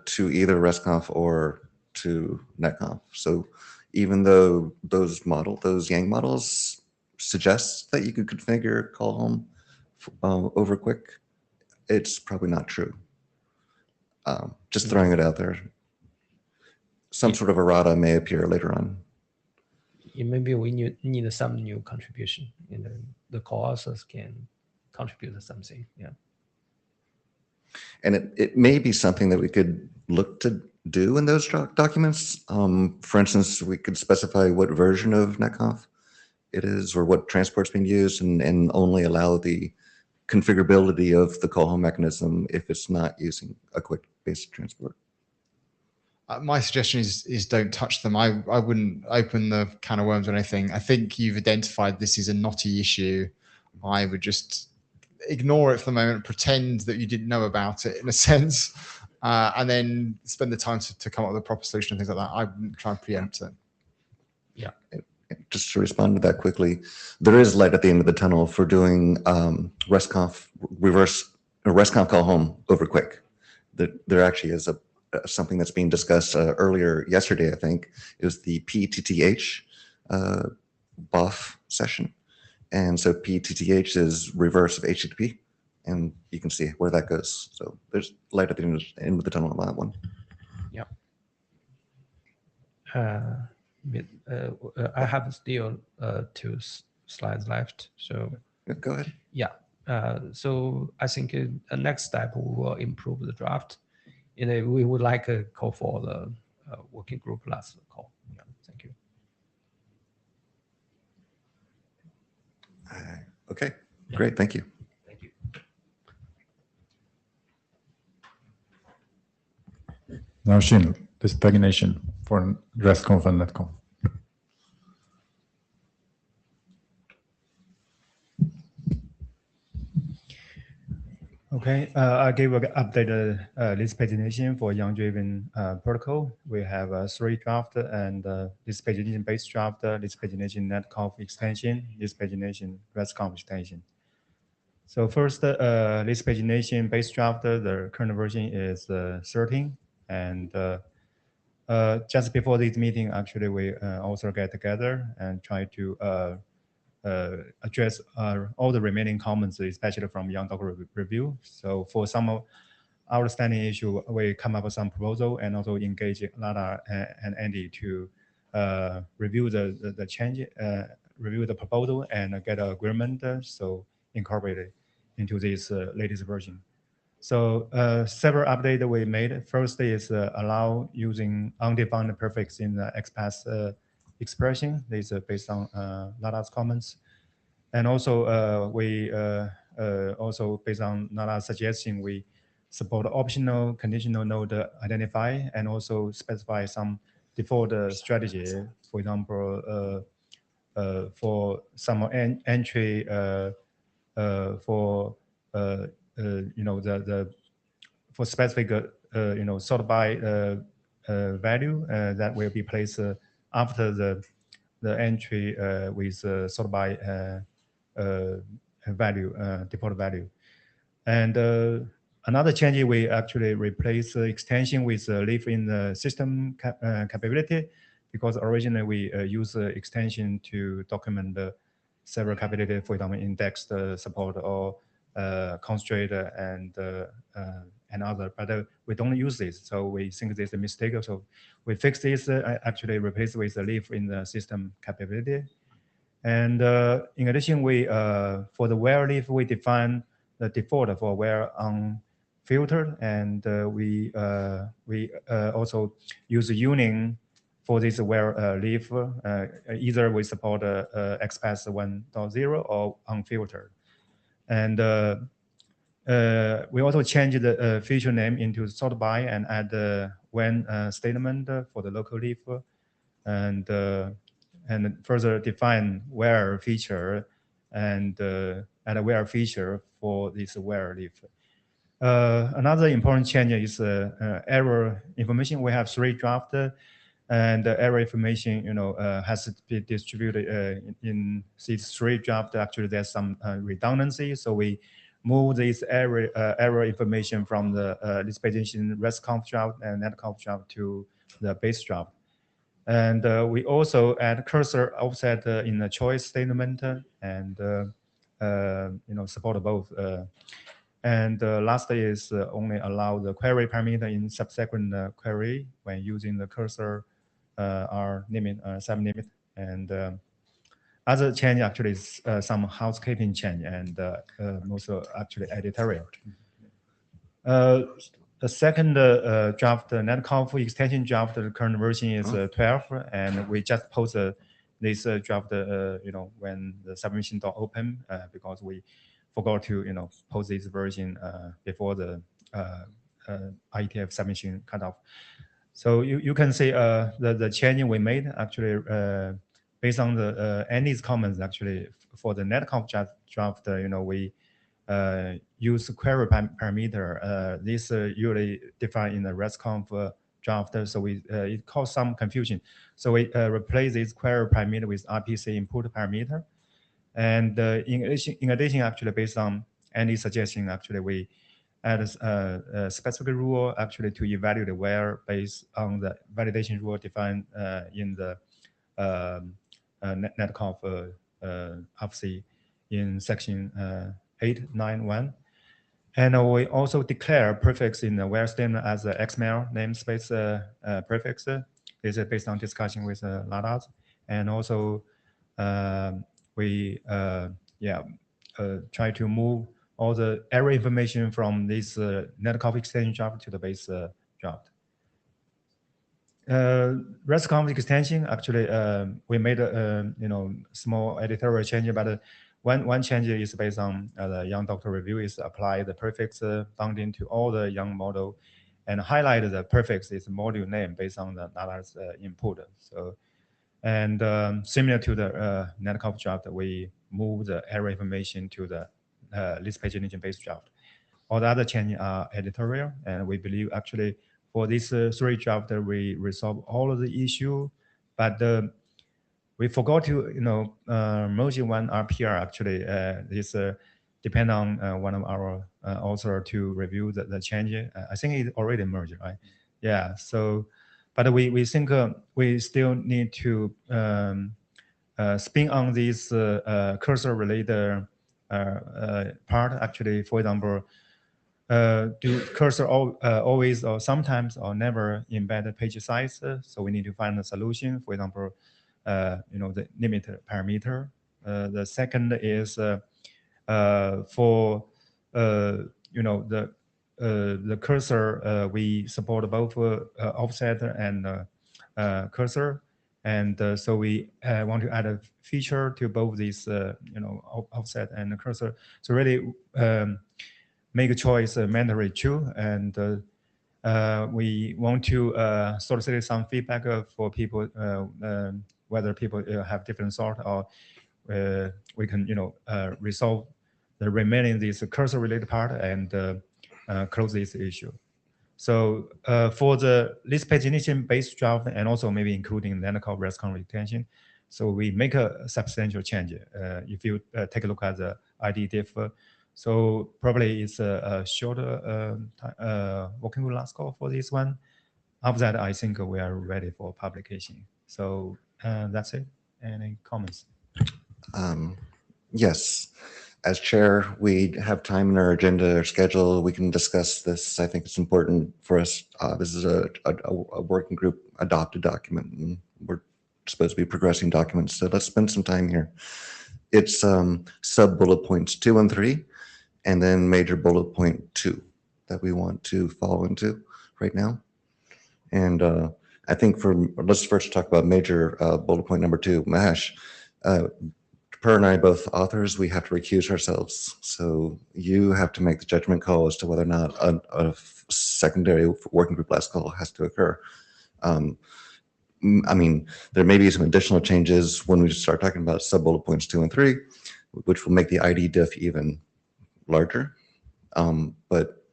to either RESTConf or to NetConf. So even though those Yang models suggest that you could configure call home over quick, it's probably not true. Just throwing it out there. Some sort of errata may appear later on. Maybe we need some new contribution. The co-authors can contribute something. Yeah. And it may be something that we could look to do in those documents. For instance, we could specify what version of NetConf it is or what transport's being used and only allow the configurability of the call home mechanism if it's not using a quick basic transport. My suggestion is don't touch them. I wouldn't open the can of worms or anything. I think you've identified this is a knotty issue. I would just ignore it for the moment, pretend that you didn't know about it in a sense, and then spend the time to come up with a proper solution and things like that. I wouldn't try and preempt it. Yeah. Just to respond to that quickly, there is light at the end of the tunnel for doing RESTConf call home over quick. There actually is something that's being discussed earlier yesterday, I think. It was the PTTH BOF session. And so PTTH is reverse of HTTP, and you can see where that goes. So there's light at the end of the tunnel on that one. Yeah. I have still 2 slides left. So go ahead. Yeah. So I think the next step we will improve the draft. We would like a call for the working group last call. Yeah. Thank you. Okay, great. Thank you. Thank you. Now, Shin, this pagination for RESTConf and NetConf. Okay, I gave an updated list pagination for Yang-driven protocol. We have 3 draft and list pagination base draft, list pagination NetConf extension, list pagination RESTConf extension. So first, list pagination base draft, the current version is 13. And just before this meeting, actually, we also get together and try to address all the remaining comments, especially from Young Docker review. So for some of our standing issue, we come up with some proposal and also engage Lada and Andy to review the change, review the proposal and get an agreement. So incorporate it into this latest version. So several updates we made. First is allow using undefined prefix in the XPath expression. This is based on Lada's comments. And also we also based on Lada's suggestion, we support optional conditional node identify and also specify some default strategy. For example, for some entry for for specific sort by value that will be placed after the entry with sort by value, default value. And another change, we actually replace the extension with leave in the system capability, because originally we use the extension to document the several capability, for example, indexed support or constraint and other, but we don't use this. So we think this is a mistake. So we fix this, actually replace with the leave in the system capability. And in addition, we for the where leave, we define the default for where unfiltered, and we also use union for this where leave. Either we support XPath 1.0 or unfiltered. And we also change the feature name into sort by and add the when statement for the local leaf, and further define where feature and add a where feature for this where leaf. Another important change is error information. We have 3 drafts, and the error information, has to be distributed in these 3 drafts. Actually, there's some redundancy, so we move this error information from the list pagination RESTconf draft and NETCONF draft to the base draft. And we also add cursor offset in the choice statement, and support both. And lastly is only allow the query parameter in subsequent query when using the cursor R limit, sublimit. And other change actually is some housekeeping change, and most actually editorial. The second draft, the NetConf extension draft, the current version is 12, and we just posted this draft, when the submission door open, because we forgot to, post this version before the IETF submission cutoff. So you can see the change we made actually based on the Andy's comments. Actually, for the NetConf draft, we use query parameter. This usually defined in the RESTconf draft, so it caused some confusion. So we replace this query parameter with RPC input parameter. And in addition, actually, based on Andy's suggestion, actually, we add a specific rule actually to evaluate where based on the validation rule defined in the NetConf RFC in section 891. And we also declare prefix in the where statement as the XML namespace prefix. This is based on discussion with Ladat. And also we try to move all the error information from this NetConf extension draft to the base draft. RESTconf extension, actually, we made a small editorial change, but one change is based on the Young Doctor review is apply the prefix bounding to all the Young model, and highlight the prefix is module name based on the Lada's input. So, and similar to the NetConf draft, we move the error information to the list pagination base draft. All the other changes are editorial, and we believe actually for this 3 draft we resolve all of the issue, but we forgot to merge one RPR. Actually, this depend on one of our author to review the change. I think it already merged, right? Yeah. So, but we think we still need to spin on this cursor related part. Actually, for example, do cursor always or sometimes or never embed the page size? So we need to find a solution. For example, the limit parameter. The second is for the cursor. We support both offset and cursor, and so we want to add a feature to both these offset and the cursor. So really make a choice mandatory too, and we want to solicit some feedback for people, whether people have different thought, or we can resolve the remaining this cursor related part and close this issue. So for the list pagination base draft, and also maybe including the NetConf RESTconf extension, so we make a substantial change. If you take a look at the IETF, so probably it's a shorter working group last call for this one. After that, I think we are ready for publication. So that's it. Any comments? Yes. As chair, we have time in our agenda or schedule. We can discuss this. I think it's important for us. This is a working group adopted document, and we're supposed to be progressing documents. So let's spend some time here. It's sub bullet points 2 and 3, and then major bullet point 2 that we want to follow into right now. And I think let's first talk about major bullet point number 2. Mahesh, Per and I, both authors, we have to recuse ourselves. So you have to make the judgment call as to whether or not a secondary working group last call has to occur. I mean, there may be some additional changes when we start talking about sub bullet points 2 and 3, which will make the ID diff even larger. But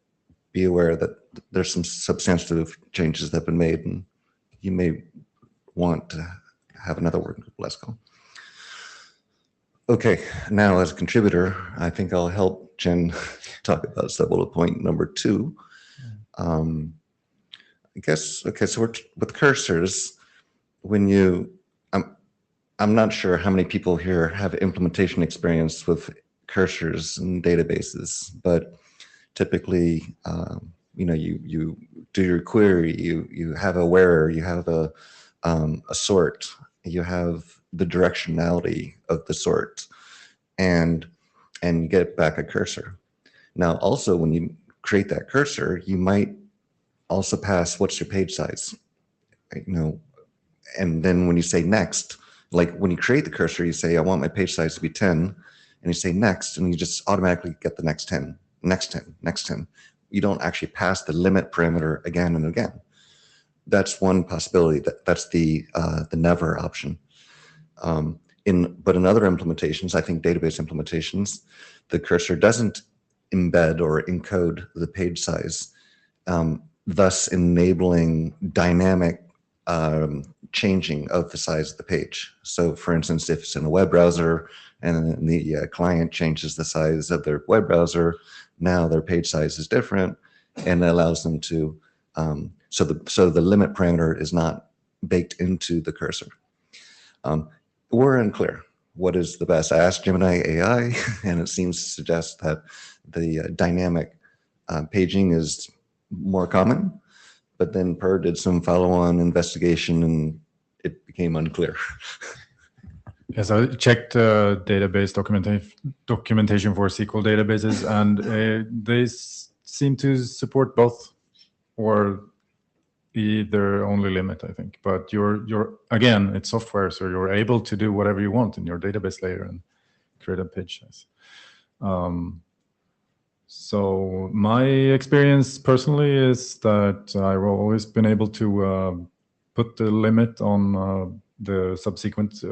be aware that there's some substantive changes that have been made, and you may want to have another working group LESCO. Okay, now as a contributor, I think I'll help Jen talk about sub-bullet point number 2. I guess, okay, so we're with cursors, when you, I'm not sure how many people here have implementation experience with cursors and databases, but typically, you know, you do your query, you have a where, you have a sort, you have the directionality of the sort, and you get back a cursor. Now, also, when you create that cursor, you might also pass what's your page size, you know, and then when you say next, like when you create the cursor, you say, I want my page size to be 10, and you say next, and you just automatically get the next 10, next 10, next 10. You don't actually pass the limit parameter again and again. That's one possibility. That's the never option. But in other implementations, I think database implementations, the cursor doesn't embed or encode the page size, thus enabling dynamic changing of the size of the page. So for instance, if it's in a web browser and the client changes the size of their web browser, now their page size is different, and it allows them to, so the limit parameter is not baked into the cursor. We're unclear what is the best. I asked Gemini AI, and it seems to suggest that the dynamic paging is more common, but then Per did some follow-on investigation and it became unclear. Yes, I checked database documentation for SQL databases, and they seem to support both, or either only limit, I think. But you're again, it's software, so you're able to do whatever you want in your database layer and create a page size. So my experience personally is that I've always been able to put the limit on the subsequent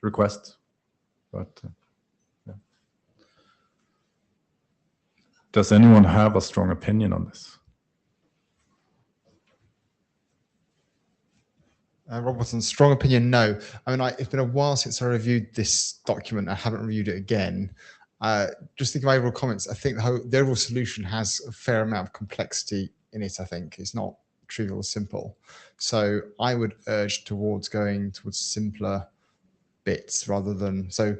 request, but yeah. Does anyone have a strong opinion on this? Robertson, strong opinion, no. I mean, it's been a while since I reviewed this document. I haven't reviewed it again. Just thinking of overall comments, I think the overall solution has a fair amount of complexity in it, I think. It's not trivial or simple. So I would urge towards going towards simpler bits rather than, so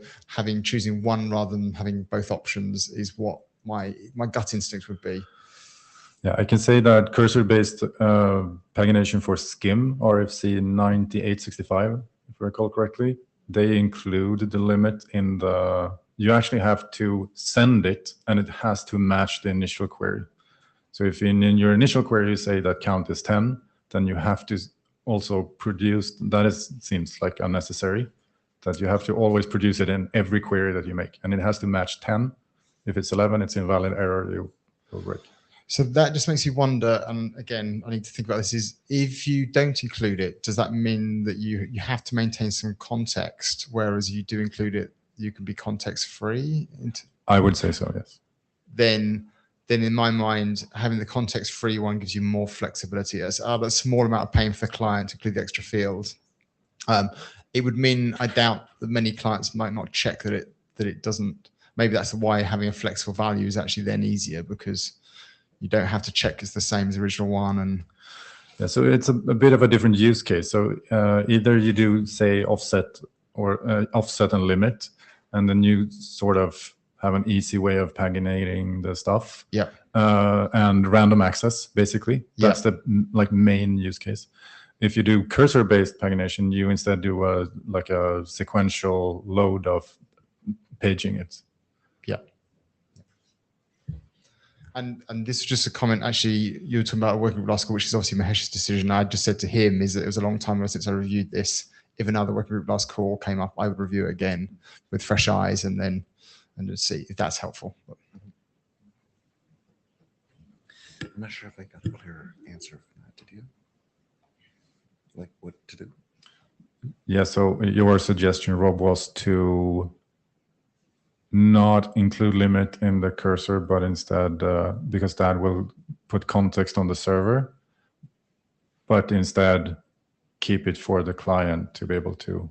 choosing one rather than having both options is what my gut instinct would be. Yeah, I can say that cursor-based pagination for SCIM, RFC 9865, if I recall correctly, they include the limit in the, you actually have to send it and it has to match the initial query. So if in your initial query you say that count is 10, then you have to also produce, seems like unnecessary, that you have to always produce it in every query that you make. And it has to match 10. If it's 11, it's invalid error, you will break. So that just makes you wonder, and again, I need to think about this, is if you don't include it, does that mean that you have to maintain some context, whereas you do include it, you can be context free? I would say so, yes. Then in my mind, having the context free one gives you more flexibility. As a small amount of pain for the client to include the extra field. It would mean, I doubt that many clients might not check that it doesn't. Maybe that's why having a flexible value is actually then easier, because you don't have to check it's the same as the original one. And yeah, so it's a bit of a different use case. So either you do say offset or offset and limit, and then you sort of have an easy way of paginating the stuff. Yeah. And random access, basically. That's the main use case. If you do cursor-based pagination, you instead do a sequential load of paging it. Yeah. And this is just a comment, actually, you were talking about working with LASCO, which is obviously Mahesh's decision. I just said to him is that it was a long time ago since I reviewed this. If another working group LASCO came up, I would review it again with fresh eyes and just see if that's helpful. I'm not sure if I got a clear answer from that. Did you? Like what to do? Yeah, so your suggestion, Rob, was to not include limit in the cursor, but instead, because that will put context on the server, but instead keep it for the client to be able to,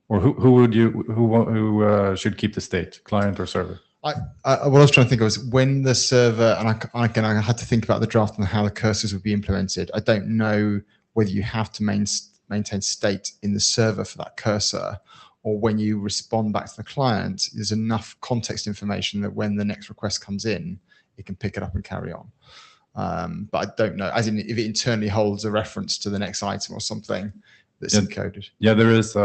or who should keep the state, client or server? What I was trying to think of was when the server, and I had to think about the draft and how the cursors would be implemented. I don't know whether you have to maintain state in the server for that cursor, or when you respond back to the client, there's enough context information that when the next request comes in, it can pick it up and carry on. But I don't know, as in if it internally holds a reference to the next item or something that's encoded. Yeah, there is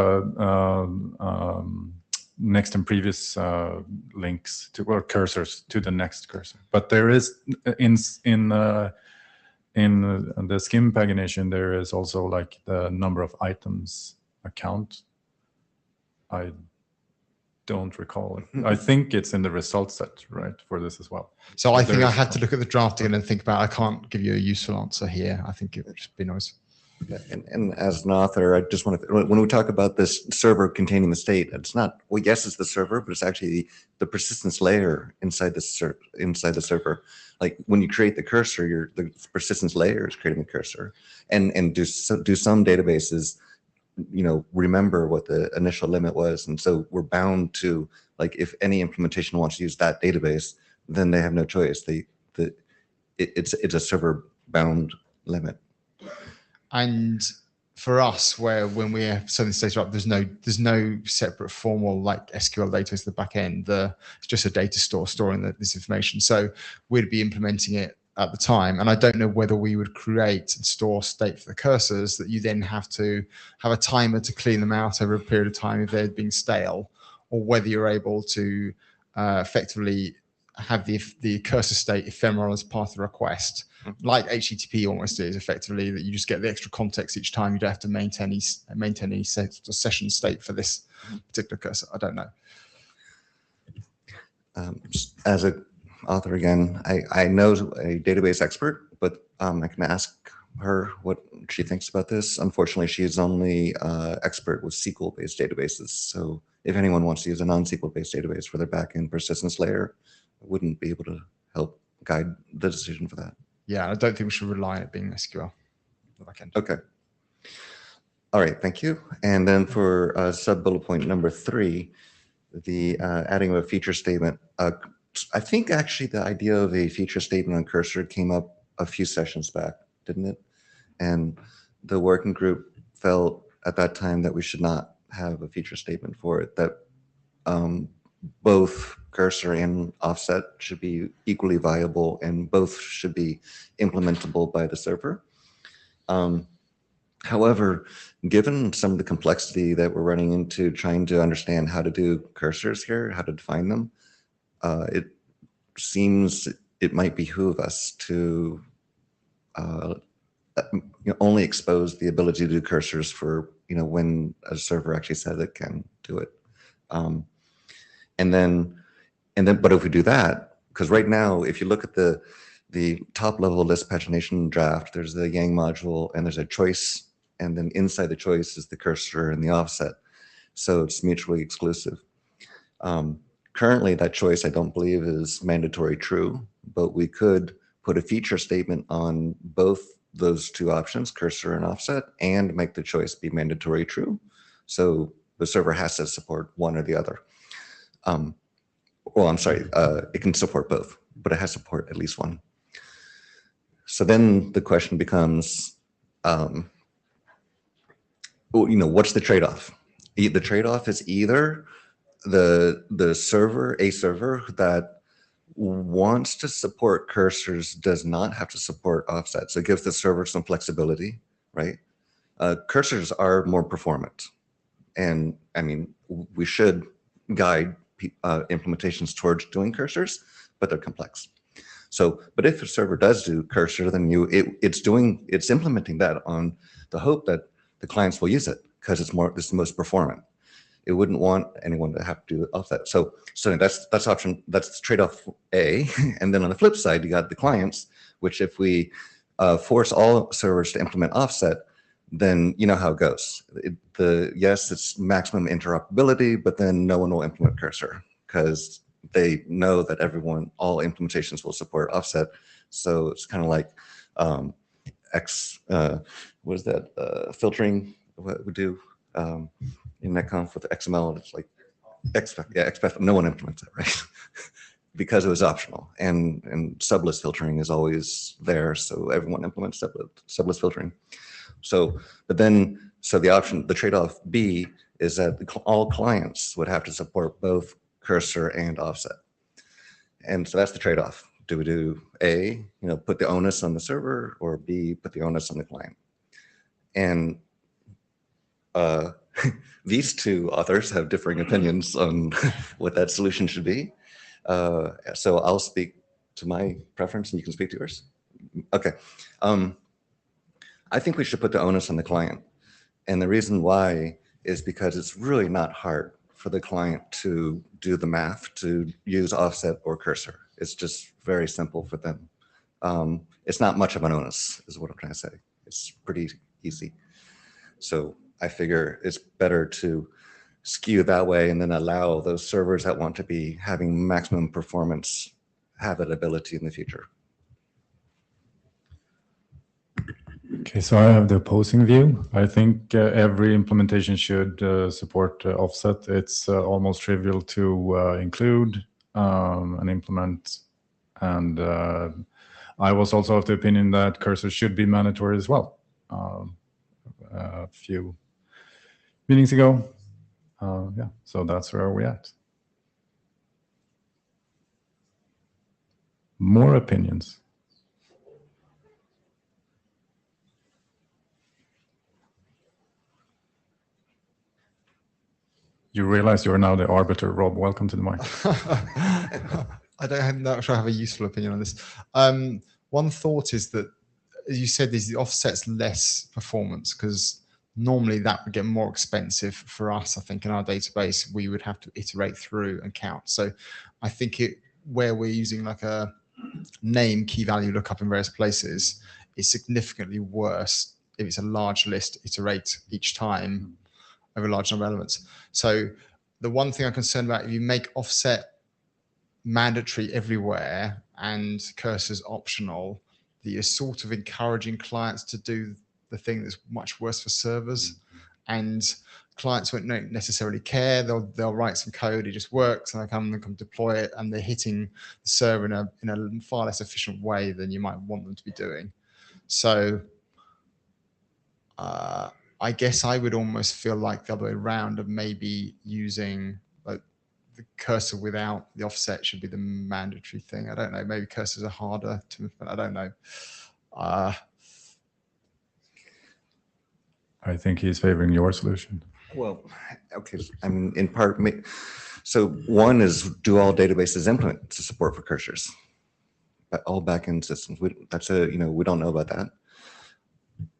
next and previous links to, or cursors to the next cursor. But there is in the scheme pagination, there is also like the number of items account. I don't recall it. I think it's in the result set, right, for this as well. So I think I had to look at the draft again and think about, I can't give you a useful answer here. I think it would just be nice. And as an author, I just want to, when we talk about this server containing the state, it's not, well, yes, it's the server, but it's actually the persistence layer inside the server. Like when you create the cursor, the persistence layer is creating the cursor, and do some databases, remember what the initial limit was, and so we're bound to, like, if any implementation wants to use that database, then they have no choice. It's a server bound limit. And for us, when we have something data up, there's no separate formal like SQL database at the back end. It's just a data store storing this information. So we'd be implementing it at the time. And I don't know whether we would create and store state for the cursors that you then have to have a timer to clean them out over a period of time if they're being stale, or whether you're able to effectively have the cursor state ephemeral as part of the request, like HTTP almost is, effectively, that you just get the extra context each time. You don't have to maintain any session state for this particular cursor. I don't know. As an author, again, I know a database expert, but I can ask her what she thinks about this. Unfortunately, she is only expert with SQL-based databases. So if anyone wants to use a non-SQL-based database for their backend persistence layer, I wouldn't be able to help guide the decision for that. Yeah, I don't think we should rely on it being SQL. Okay. All right, thank you. And then for sub-bullet point number 3, the adding of a feature statement. I think actually the idea of a feature statement on cursor came up a few sessions back, didn't it? And the working group felt at that time that we should not have a feature statement for it, that both cursor and offset should be equally viable and both should be implementable by the server. However, given some of the complexity that we're running into trying to understand how to do cursors here, how to define them, it seems it might behoove us to only expose the ability to do cursors for when a server actually says it can do it. But if we do that, because right now, if you look at the top level list pagination draft, there's the Yang module and there's a choice, and then inside the choice is the cursor and the offset. So it's mutually exclusive. Currently, that choice, I don't believe, is mandatory true, but we could put a feature statement on both those two options, cursor and offset, and make the choice be mandatory true. So the server has to support one or the other. Well, I'm sorry, it can support both, but it has to support at least one. So then the question becomes, what's the trade-off? The trade-off is either a server that wants to support cursors does not have to support offset. So it gives the server some flexibility, right? Cursors are more performant. And I mean, we should guide implementations towards doing cursors, but they're complex. So, but if a server does do cursor, then it's implementing that on the hope that the clients will use it because it's the most performant. It wouldn't want anyone to have to do offset. So that's trade-off A. And then on the flip side, you got the clients, which if we force all servers to implement offset, then you know how it goes. Yes, it's maximum interoperability, but then no one will implement cursor. because they know that all implementations will support offset. So it's kind of like what is that filtering? What we do in NetConf with XML? It's like XPath. No one implements it, right? Because it was optional, and sublist filtering is always there, so everyone implements sublist filtering. So, the trade-off B is that all clients would have to support both cursor and offset, and so that's the trade-off. Do we do A, put the onus on the server, or B, put the onus on the client? And these two authors have differing opinions on what that solution should be. So I'll speak to my preference and you can speak to yours. Okay. I think we should put the onus on the client. And the reason why is because it's really not hard for the client to do the math to use offset or cursor. It's just very simple for them. It's not much of an onus is what I'm trying to say. It's pretty easy. So I figure it's better to skew that way and then allow those servers that want to be having maximum performance have that ability in the future. Okay, so I have the opposing view. I think every implementation should support offset. It's almost trivial to include and implement. And I was also of the opinion that cursor should be mandatory as well. A few meetings ago. Yeah, so that's where we're at. More opinions. You realize you're now the arbiter, Rob. Welcome to the mic. I'm not sure I have a useful opinion on this. One thought is that, as you said, the offset's less performance because normally that would get more expensive for us. I think in our database, we would have to iterate through and count. So I think where we're using like a name key value lookup in various places is significantly worse if it's a large list, iterate each time over a large number of elements. So the one thing I'm concerned about, if you make offset mandatory everywhere and cursors optional, that you're sort of encouraging clients to do the thing that's much worse for servers, and clients won't necessarily care. They'll write some code, it just works, and they come deploy it, and they're hitting the server in a far less efficient way than you might want them to be doing. So I guess I would almost feel like the other way around of maybe using like the cursor without the offset should be the mandatory thing. I don't know. Maybe cursors are harder to implement. I don't know. I think he's favoring your solution. Well, okay. I mean, in part, so one is do all databases implement to support for cursors? All backend systems. We don't know about that.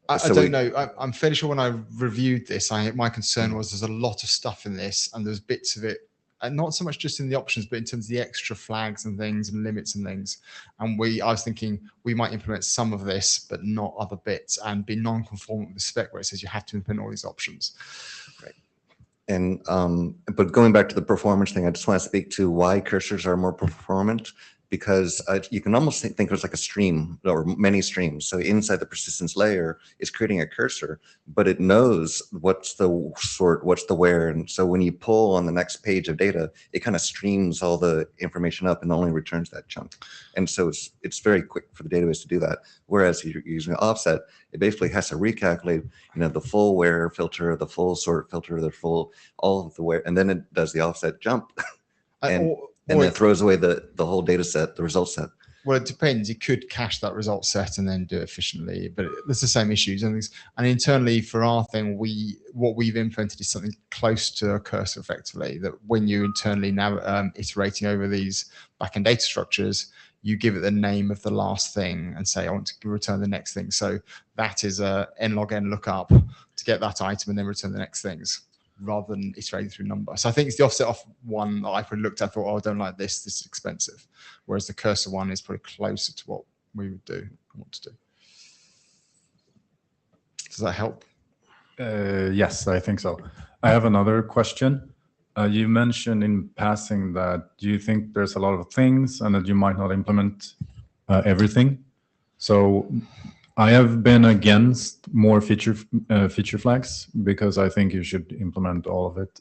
I don't know. I'm fairly sure when I reviewed this, my concern was there's a lot of stuff in this, and there's bits of it, and not so much just in the options, but in terms of the extra flags and things and limits and things. And I was thinking we might implement some of this, but not other bits, and be non-conformant with the spec where it says you have to implement all these options. Right. And but going back to the performance thing, I just want to speak to why cursors are more performant. Because you can almost think of it as like a stream or many streams. So inside the persistence layer is creating a cursor, but it knows what's the sort, what's the where. And so when you pull on the next page of data, it kind of streams all the information up and only returns that chunk. And so it's very quick for the database to do that. Whereas you're using an offset, it basically has to recalculate, the full where filter, the full sort filter, the full, all of the where, and then it does the offset jump. And then throws away the whole data set, the result set. Well, it depends. You could cache that result set and then do it efficiently, but it's the same issues and things. And internally for our thing, what we've implemented is something close to a cursor effectively, that when you internally now iterating over these backend data structures, you give it the name of the last thing and say, I want to return the next thing. So that is a nlogn lookup to get that item and then return the next things, rather than iterating through number. So I think it's the offset off one that I probably looked at, thought, oh, I don't like this is expensive. Whereas the cursor one is probably closer to what we would do and want to do. Does that help? Yes, I think so. I have another question. You mentioned in passing that you think there's a lot of things and that you might not implement everything. So I have been against more feature flags because I think you should implement all of it.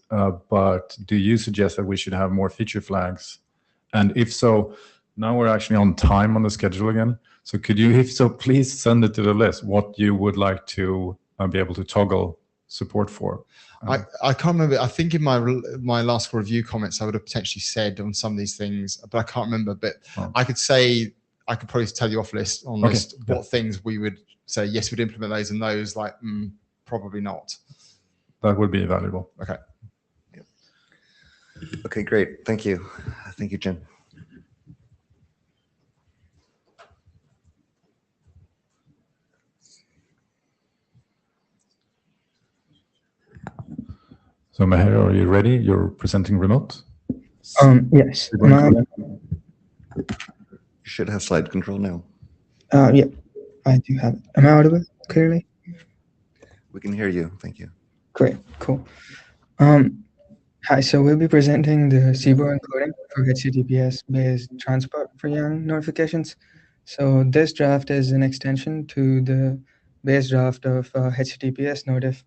But do you suggest that we should have more feature flags? And if so, now we're actually on time on the schedule again. So could you, if so, please send it to the list what you would like to be able to toggle support for. I can't remember. I think in my last review comments, I would have potentially said on some of these things, but I can't remember. But I could say, I could probably tell you off list what things we would say, yes, we'd implement those, and those like, probably not. That would be valuable. Okay. Okay, great. Thank you. Thank you, Jen. So Meher, are you ready? You're presenting remote? Yes. You should have slide control now. Yeah, I do have it. Am I audible clearly? We can hear you. Thank you. Great, cool. Hi, so we'll be presenting the CBOR encoding for HTTPS-based transport for Yang notifications. So this draft is an extension to the base draft of HTTPS notif,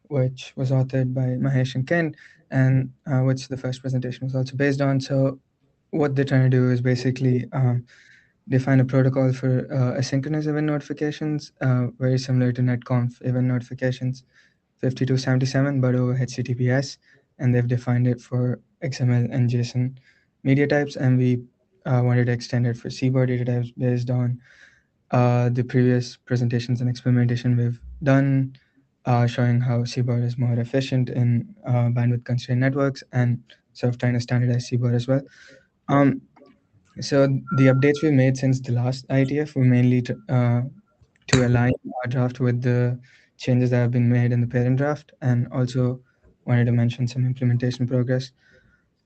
which was authored by Mahesh and Ken, and which the first presentation was also based on. So what they're trying to do is basically define a protocol for asynchronous event notifications, very similar to NetConf event notifications 5277, but over HTTPS. And they've defined it for XML and JSON media types. And we wanted to extend it for CBOR data types based on the previous presentations and experimentation we've done, showing how CBOR is more efficient in bandwidth constrained networks, and sort of trying to standardize CBOR as well. So the updates we made since the last IETF were mainly to align our draft with the changes that have been made in the parent draft, and also wanted to mention some implementation progress.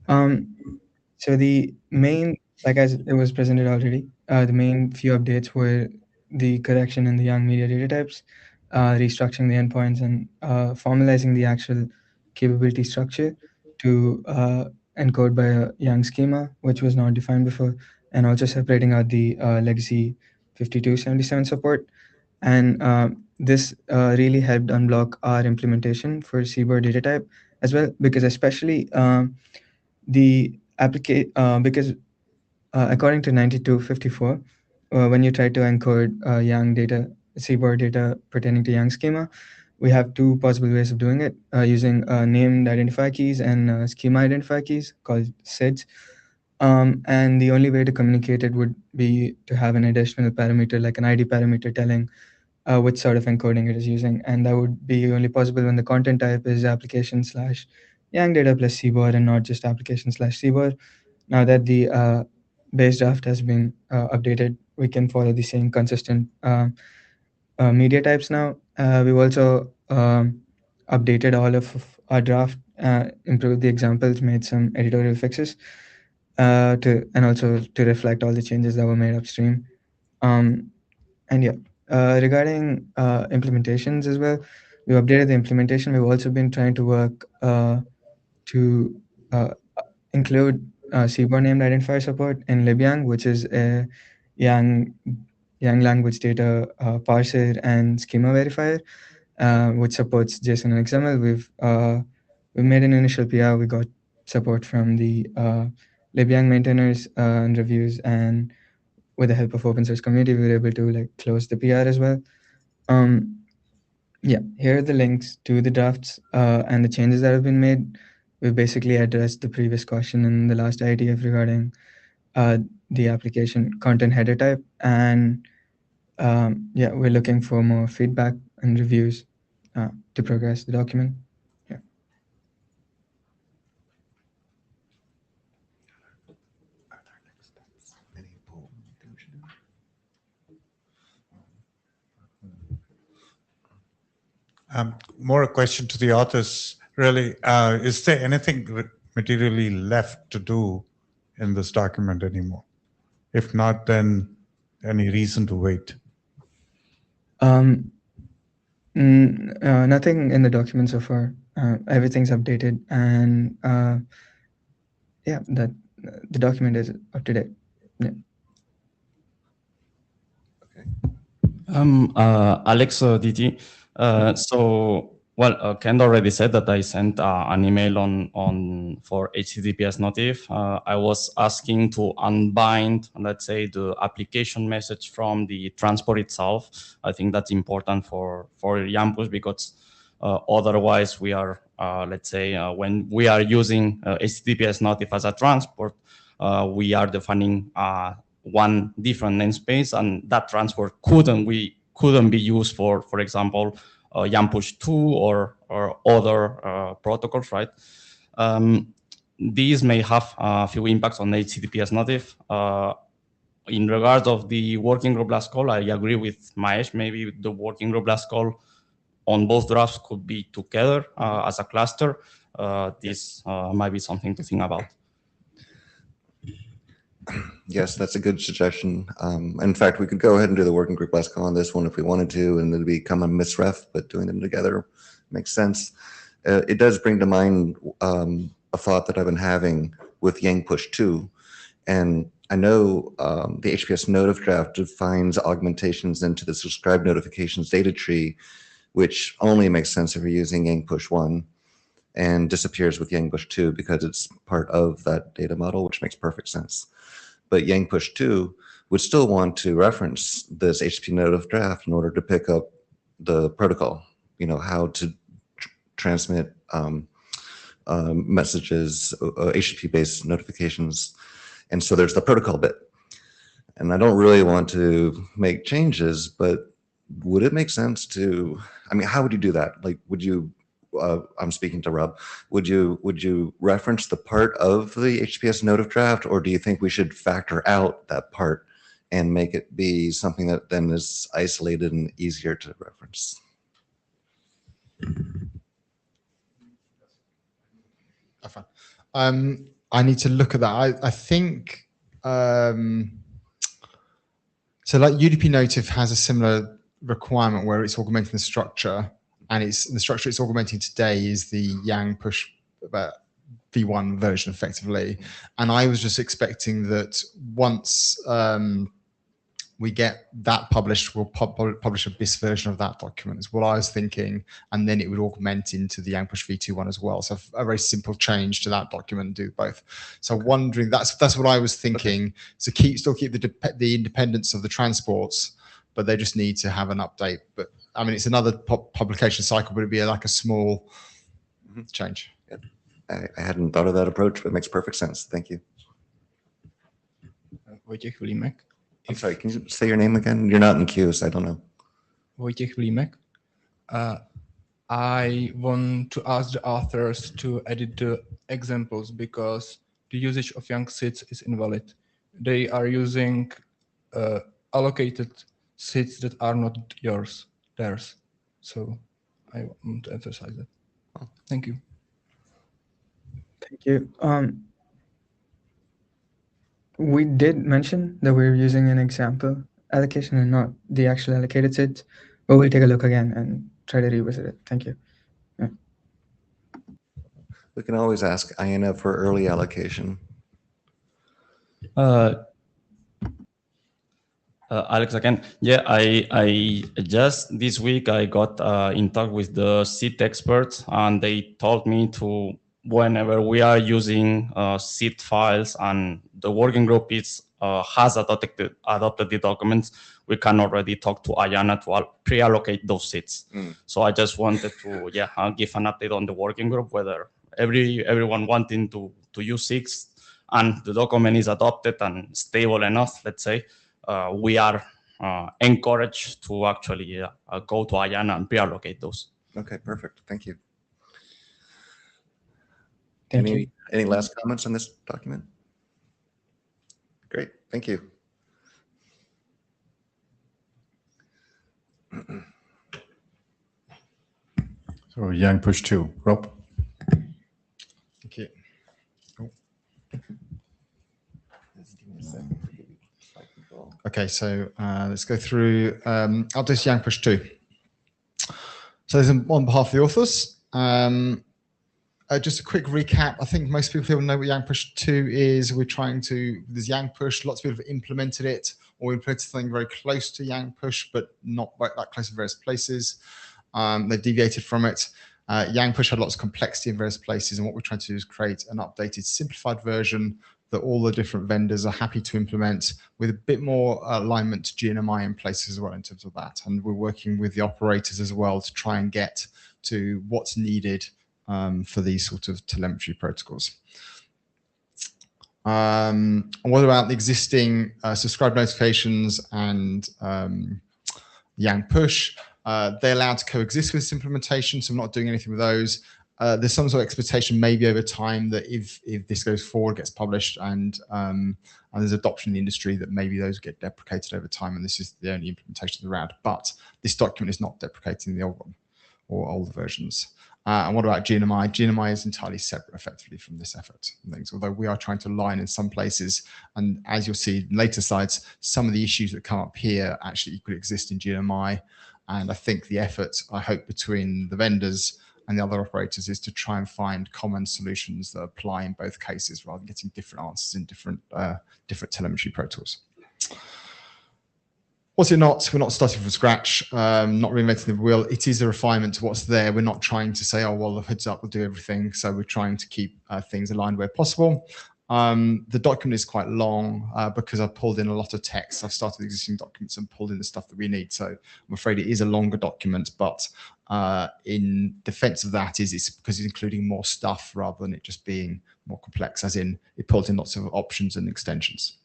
So the main, like as it was presented already, the main few updates were the correction in the Yang media data types, restructuring the endpoints, and formalizing the actual capability structure to encode by a Yang schema, which was not defined before, and also separating out the legacy 5277 support. And this really helped unblock our implementation for CBOR data type as well, because especially the application, because according to 9254, when you try to encode Yang data, CBOR data pertaining to Yang schema, we have two possible ways of doing it, using named identifier keys and schema identifier keys called SIDs. And the only way to communicate it would be to have an additional parameter, like an ID parameter telling which sort of encoding it is using. And that would be only possible when the content type is application/Yang data plus CBOR and not just application/CBOR. Now that the base draft has been updated, we can follow the same consistent media types now. We've also updated all of our draft, improved the examples, made some editorial fixes and also to reflect all the changes that were made upstream. And yeah, regarding implementations as well, we updated the implementation. We've also been trying to work to include CBOR named identifier support in libyang, which is a Yang language data parser and schema verifier, which supports JSON and XML. We made an initial PR. We got support from the libyang maintainers and reviews, and with the help of open source community, we were able to like close the PR as well. Yeah, here are the links to the drafts and the changes that have been made. We basically addressed the previous question in the last IETF regarding the application content header type. And yeah, we're looking for more feedback and reviews to progress the document. Yeah. More a question to the authors, really. Is there anything materially left to do in this document anymore? If not, then any reason to wait? Nothing in the document so far. everything's updated, and yeah, that the document is up to date. Yeah. Alex DT. Ken already said that I sent an email on for HTTPS notif. I was asking to unbind, let's say, the application message from the transport itself. I think that's important for YAML because otherwise we are, let's say, when we are using HTTPS notif as a transport, we are defining one different namespace, and that transport couldn't be used for example, YAML 2 or other protocols, right? These may have a few impacts on HTTPS notif. In regards of the working group last call, I agree with Mahesh. Maybe the working group last call on both drafts could be together as a cluster. This might be something to think about. Yes, that's a good suggestion. In fact, we could go ahead and do the working group last call on this one if we wanted to, and it'd become a misref, but doing them together makes sense. It does bring to mind a thought that I've been having with Yang Push 2. And I know the HPS notif draft defines augmentations into the subscribe notifications data tree, which only makes sense if you're using Yang Push 1, and disappears with Yang Push 2 because it's part of that data model, which makes perfect sense. But Yang Push 2 would still want to reference this HTTP notif draft in order to pick up the protocol, how to transmit messages, HTTP-based notifications. And so there's the protocol bit. And I don't really want to make changes, but would it make sense to, how would you do that? Like, would you, I'm speaking to Rob, would you reference the part of the HTTPS notif draft, or do you think we should factor out that part and make it be something that then is isolated and easier to reference? I need to look at that. I think, so like UDP notif has a similar requirement where it's augmenting the structure, and the structure it's augmenting today is the Yang Push v1 version effectively. And I was just expecting that once we get that published, we'll publish a BIS version of that document is what I was thinking, and then it would augment into the Yang Push v2 one as well. So a very simple change to that document and do both. So wondering, that's what I was thinking. Okay. So still keep the independence of the transports, but they just need to have an update. But it's another publication cycle, but it'd be like a small change. Yeah. I hadn't thought of that approach, but it makes perfect sense. Thank you. Wojciech Vlimek. I'm sorry, can you say your name again? You're not in queue, so I don't know. Wojciech Vlimek. I want to ask the authors to edit the examples because the usage of Yang seats is invalid. They are using allocated seats that are not theirs. So I want to emphasize that. Thank you. Thank you. We did mention that we're using an example allocation and not the actual allocated seats, but we'll take a look again and try to revisit it. Thank you. Yeah. We can always ask INF for early allocation. Alex again. Yeah, I just this week I got in touch with the seat experts, and they told me to, whenever we are using seat files and the working group has adopted the documents, we can already talk to Ayana to pre-allocate those seats. So I just wanted to give an update on the working group, whether everyone wanting to use seats and the document is adopted and stable enough, let's say, we are encouraged to actually go to Ayana and pre-allocate those. Okay, perfect. Thank you. Thank Any last comments on this document? Great, thank you. So Yang Push 2, Rob. Thank you. Okay, so let's go through updates Yang Push 2. So on behalf of the authors, just a quick recap. I think most people know what Yang Push 2 is. There's Yang Push, lots of people have implemented it, or implemented something very close to Yang Push, but not quite that close in various places. They've deviated from it. Yang Push had lots of complexity in various places, and what we're trying to do is create an updated, simplified version that all the different vendors are happy to implement, with a bit more alignment to GNMI in places as well in terms of that. And we're working with the operators as well to try and get to what's needed for these sort of telemetry protocols. What about the existing subscribe notifications and Yang Push? They're allowed to coexist with this implementation, so we're not doing anything with those. There's some sort of expectation maybe over time that if this goes forward, gets published, and there's adoption in the industry, that maybe those get deprecated over time, and this is the only implementation around. But this document is not deprecating the old one or older versions. And what about GNMI? GNMI is entirely separate, effectively, from this effort and things, although we are trying to align in some places. And as you'll see in later slides, some of the issues that come up here actually could exist in GNMI. And I think the effort, I hope, between the vendors and the other operators is to try and find common solutions that apply in both cases, rather than getting different answers in different telemetry protocols. What's it not? We're not starting from scratch, not reinventing the wheel. It is a refinement to what's there. We're not trying to say, oh, well, the hoods up will do everything. So we're trying to keep things aligned where possible. The document is quite long because I've pulled in a lot of text. I've started existing documents and pulled in the stuff that we need. So I'm afraid it is a longer document, but in defense of that it's because it's including more stuff rather than it just being more complex, as in it pulls in lots of options and extensions.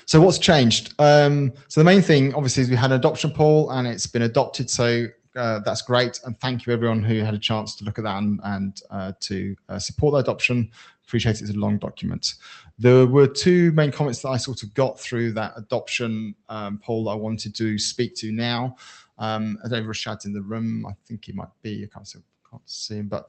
So what's changed? So the main thing, obviously, is we had an adoption poll and it's been adopted. So that's great. And thank you, everyone who had a chance to look at that and to support the adoption. Appreciate it's a long document. There were two main comments that I sort of got through that adoption poll that I wanted to speak to now. I don't know if Rashad's in the room. I think he might be. I can't see him, but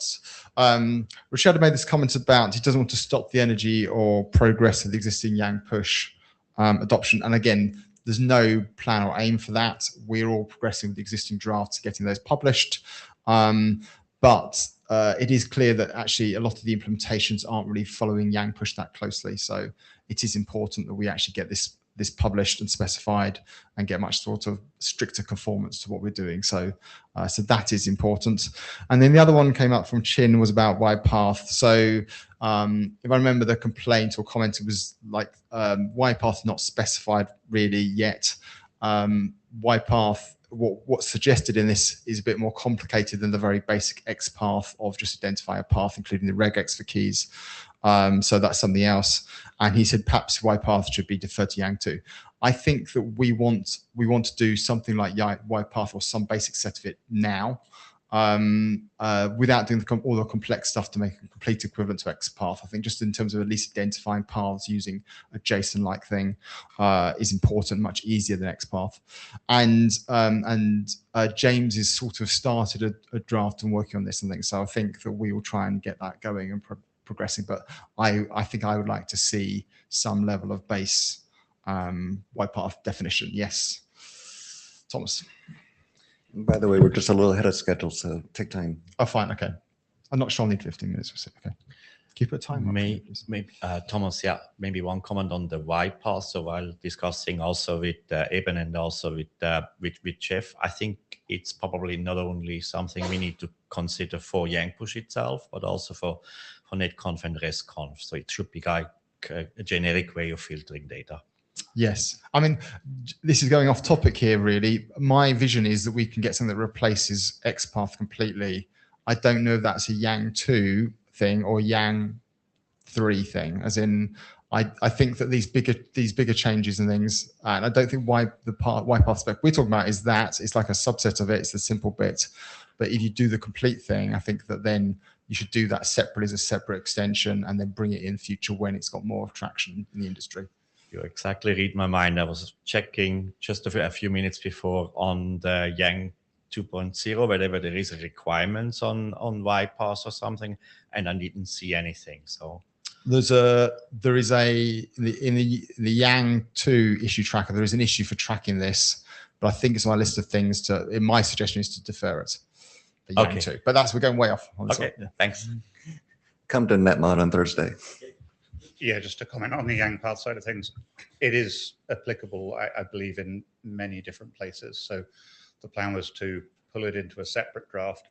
Rashad made this comment about he doesn't want to stop the energy or progress of the existing Yang Push adoption. And again, there's no plan or aim for that. We're all progressing with the existing drafts, getting those published. But it is clear that actually a lot of the implementations aren't really following Yang Push that closely. So it is important that we actually get this published and specified and get much sort of stricter conformance to what we're doing. So so that is important. And then the other one came up from Chin was about YPath. So if I remember the complaint or comment, it was like YPath not specified really yet. YPath, what's suggested in this is a bit more complicated than the very basic XPath of just identify a path, including the regex for keys. So that's something else. And he said perhaps YPath should be deferred to Yang 2. I think that we want to do something like YPath or some basic set of it now, without doing all the complex stuff to make a complete equivalent to XPath. I think just in terms of at least identifying paths using a JSON-like thing is important, much easier than XPath. And James has sort of started a draft and working on this and things. So I think that we will try and get that going and progressing. But I think I would like to see some level of base YPath definition. Yes, Thomas. By the way, we're just a little ahead of schedule, so take time. Oh, fine. Okay. I'm not sure I'll need 15 minutes. Okay. Keep it time. Maybe Thomas, yeah, maybe one comment on the YPath. So while discussing also with Eben and also with Jeff, I think it's probably not only something we need to consider for Yang Push itself, but also for NetConf and RESTconf. So it should be like a generic way of filtering data. Yes. I mean, this is going off topic here, really. My vision is that we can get something that replaces XPath completely. I don't know if that's a Yang 2 thing or Yang 3 thing, as in, I think that these bigger changes and things, and I don't think YPath spec we're talking about is that. It's like a subset of it. It's a simple bit. But if you do the complete thing, I think that then you should do that separately as a separate extension and then bring it in future when it's got more traction in the industry. You exactly read my mind. I was checking just a few minutes before on the Yang 2.0, whether there is a requirements on YPath or something, and I didn't see anything. So there is in the Yang 2 issue tracker, there is an issue for tracking this, but I think it's on my list of things my suggestion is to defer it. Yang Okay. too. But we're going way off. On this Okay, one. thanks. Come to NetMod on Thursday. Yeah, just to comment on the Yang path side of things, it is applicable, I believe, in many different places. So the plan was to pull it into a separate draft,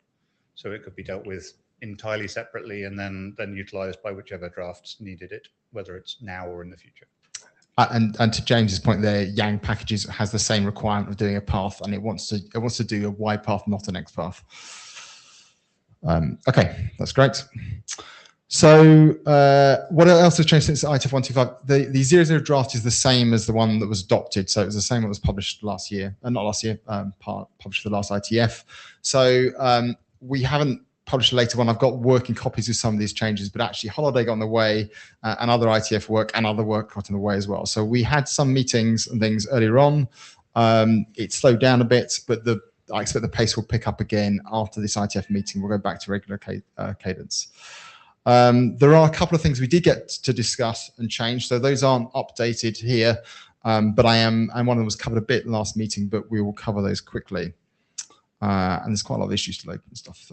so it could be dealt with entirely separately and then utilized by whichever drafts needed it, whether it's now or in the future. And to James's point there, Yang packages has the same requirement of doing a path, and it wants to do a Y path, not an X path. Okay, that's great. So what else has changed since IETF 125? The 00 draft is the same as the one that was adopted. So it was the same one that was published last year, not last year, published the last IETF. So we haven't published a later one. I've got working copies of some of these changes, but actually Holiday got in the way and other IETF work and other work got in the way as well. So we had some meetings and things earlier on. It slowed down a bit, but I expect the pace will pick up again after this IETF meeting. We'll go back to regular cadence. There are a couple of things we did get to discuss and change. So those aren't updated here, but and one of them was covered a bit last meeting, but we will cover those quickly. And there's quite a lot of issues to load and stuff.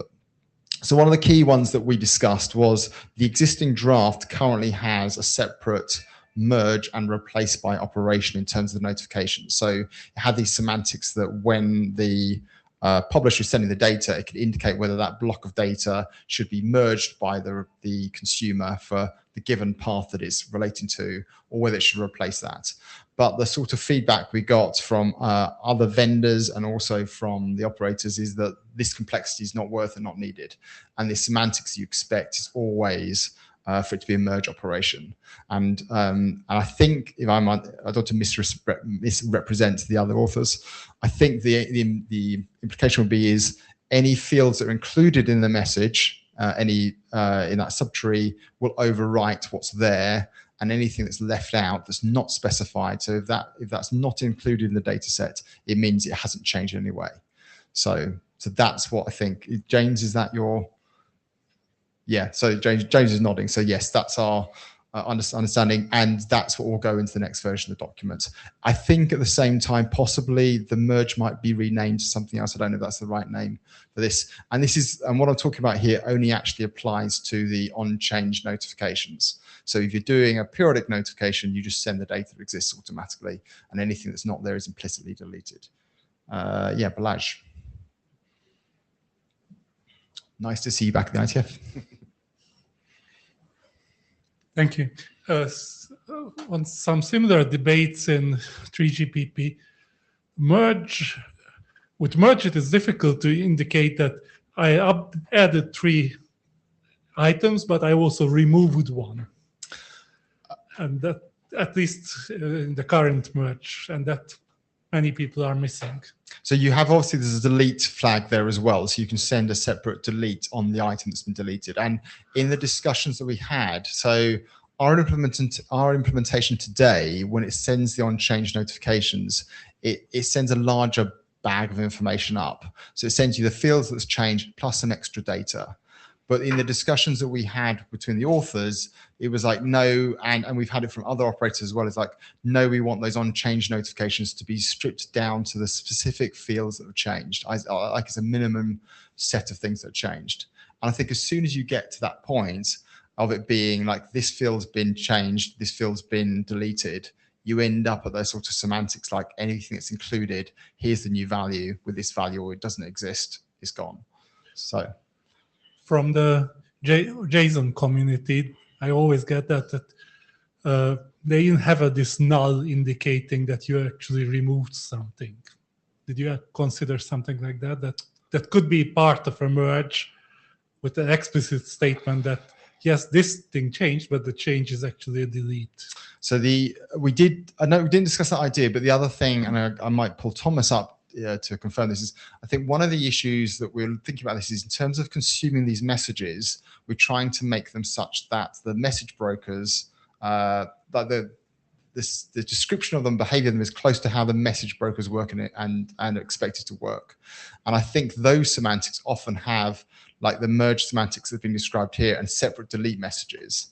So one of the key ones that we discussed was the existing draft currently has a separate merge and replace by operation in terms of the notification. So it had these semantics that when the publisher is sending the data, it can indicate whether that block of data should be merged by the consumer for the given path that it's relating to, or whether it should replace that. But the sort of feedback we got from other vendors and also from the operators is that this complexity is not worth and not needed. And the semantics you expect is always for it to be a merge operation. And I think, if I don't want to misrepresent the other authors, I think the implication would be is any fields that are included in the message, in that subtree, will overwrite what's there, and anything that's left out that's not specified. So if that's not included in the data set, it means it hasn't changed in any way. So that's what I think. James, is that your? Yeah, so James is nodding. So yes, that's our understanding, and that's what will go into the next version of the document. I think at the same time, possibly the merge might be renamed to something else. I don't know if that's the right name for this. And what I'm talking about here only actually applies to the on-change notifications. So if you're doing a periodic notification, you just send the data that exists automatically, and anything that's not there is implicitly deleted. Yeah, Balazs. Nice to see you back at the IETF. Thank you. On some similar debates in 3GPP, with merge it is difficult to indicate that I added 3 items, but I also removed 1. And that, at least in the current merge, and that many people are missing. So you have, obviously there's a delete flag there as well. So you can send a separate delete on the item that's been deleted. And in the discussions that we had, so our implementation today, when it sends the on-change notifications, it sends a larger bag of information up. So it sends you the fields that's changed plus some extra data. But in the discussions that we had between the authors, it was like, no, and we've had it from other operators as well, it's like, no, we want those on-change notifications to be stripped down to the specific fields that have changed. Like it's a minimum set of things that have changed. And I think as soon as you get to that point of it being like, this field's been changed, this field's been deleted, you end up at those sort of semantics, like anything that's included, here's the new value with this value, or it doesn't exist, it's gone. So. From the JSON community, I always get that they have this null indicating that you actually removed something. Did you consider something like that? That could be part of a merge with an explicit statement that, yes, this thing changed, but the change is actually a delete. So we didn't discuss that idea, but the other thing, and I might pull Thomas up to confirm this, is I think one of the issues that we're thinking about this is in terms of consuming these messages, we're trying to make them such that the message brokers, the description of them, behavior of them is close to how the message brokers work in it and are expected to work. And I think those semantics often have like the merge semantics that have been described here and separate delete messages.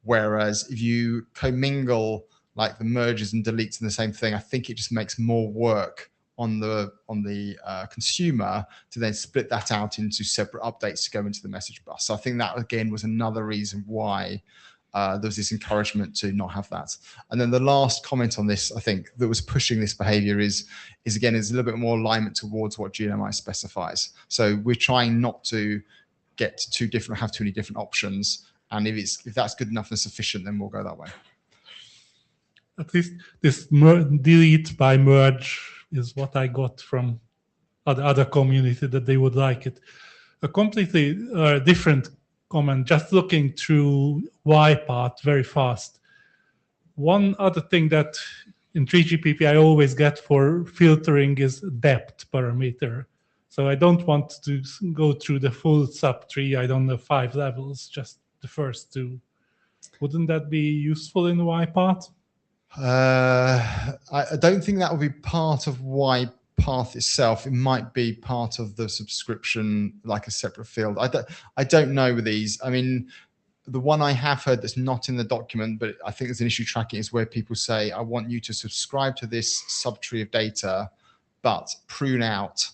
Whereas if you commingle like the merges and deletes in the same thing, I think it just makes more work on the consumer to then split that out into separate updates to go into the message bus. So I think that again was another reason why there was this encouragement to not have that. And then the last comment on this, I think, that was pushing this behavior is again, is a little bit more alignment towards what GNMI specifies. So we're trying not to get have too many different options. And if that's good enough and sufficient, then we'll go that way. At least this delete by merge is what I got from other community, that they would like it. A completely different comment, just looking through Y part very fast. One other thing that in 3GPP I always get for filtering is depth parameter. So I don't want to go through the full subtree. I don't know 5 levels, just the first 2. Wouldn't that be useful in the Y part? I don't think that would be part of Y path itself. It might be part of the subscription, like a separate field. I don't know with these. I mean, the one I have heard that's not in the document, but I think there's an issue tracking, is where people say, I want you to subscribe to this subtree of data, but prune out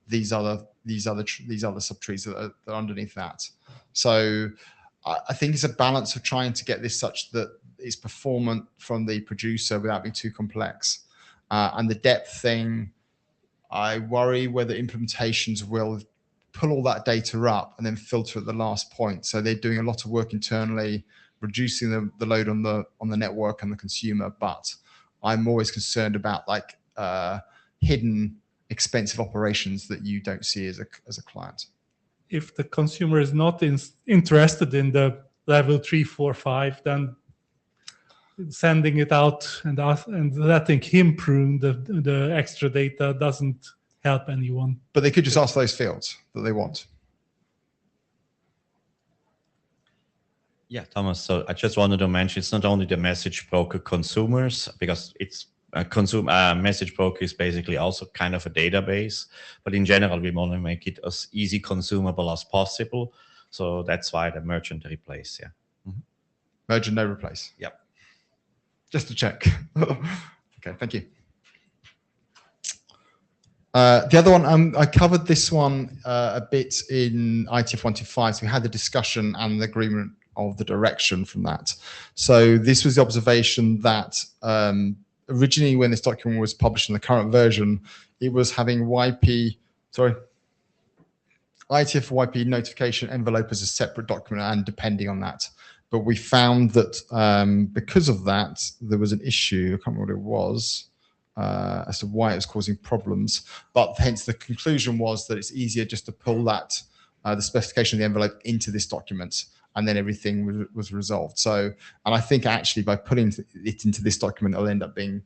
these other subtrees that are underneath that. So I think it's a balance of trying to get this such that it's performant from the producer without being too complex. And the depth thing, I worry whether implementations will pull all that data up and then filter at the last point. So they're doing a lot of work internally, reducing the load on the network and the consumer. But I'm always concerned about like hidden expensive operations that you don't see as a client. If the consumer is not interested in the level 3, 4, 5, then sending it out and letting him prune the extra data doesn't help anyone. But they could just ask those fields that they want. Yeah, Thomas. So I just wanted to mention it's not only the message broker consumers, because it's message broker is basically also kind of a database, but in general we want to make it as easy consumable as possible. So that's why the merge and replace. Yeah. Mm-hmm. Merge and no replace. Yep. Just to check. Okay, thank you. The other one, I covered this one a bit in IETF 125. So we had the discussion and the agreement of the direction from that. So this was the observation that originally when this document was published in the current version, it was having IETF YP notification envelope as a separate document and depending on that. But we found that because of that, there was an issue, I can't remember what it was, as to why it was causing problems. But hence the conclusion was that it's easier just to pull that, the specification of the envelope into this document, and then everything was resolved. So, and I think actually by putting it into this document, it'll end up being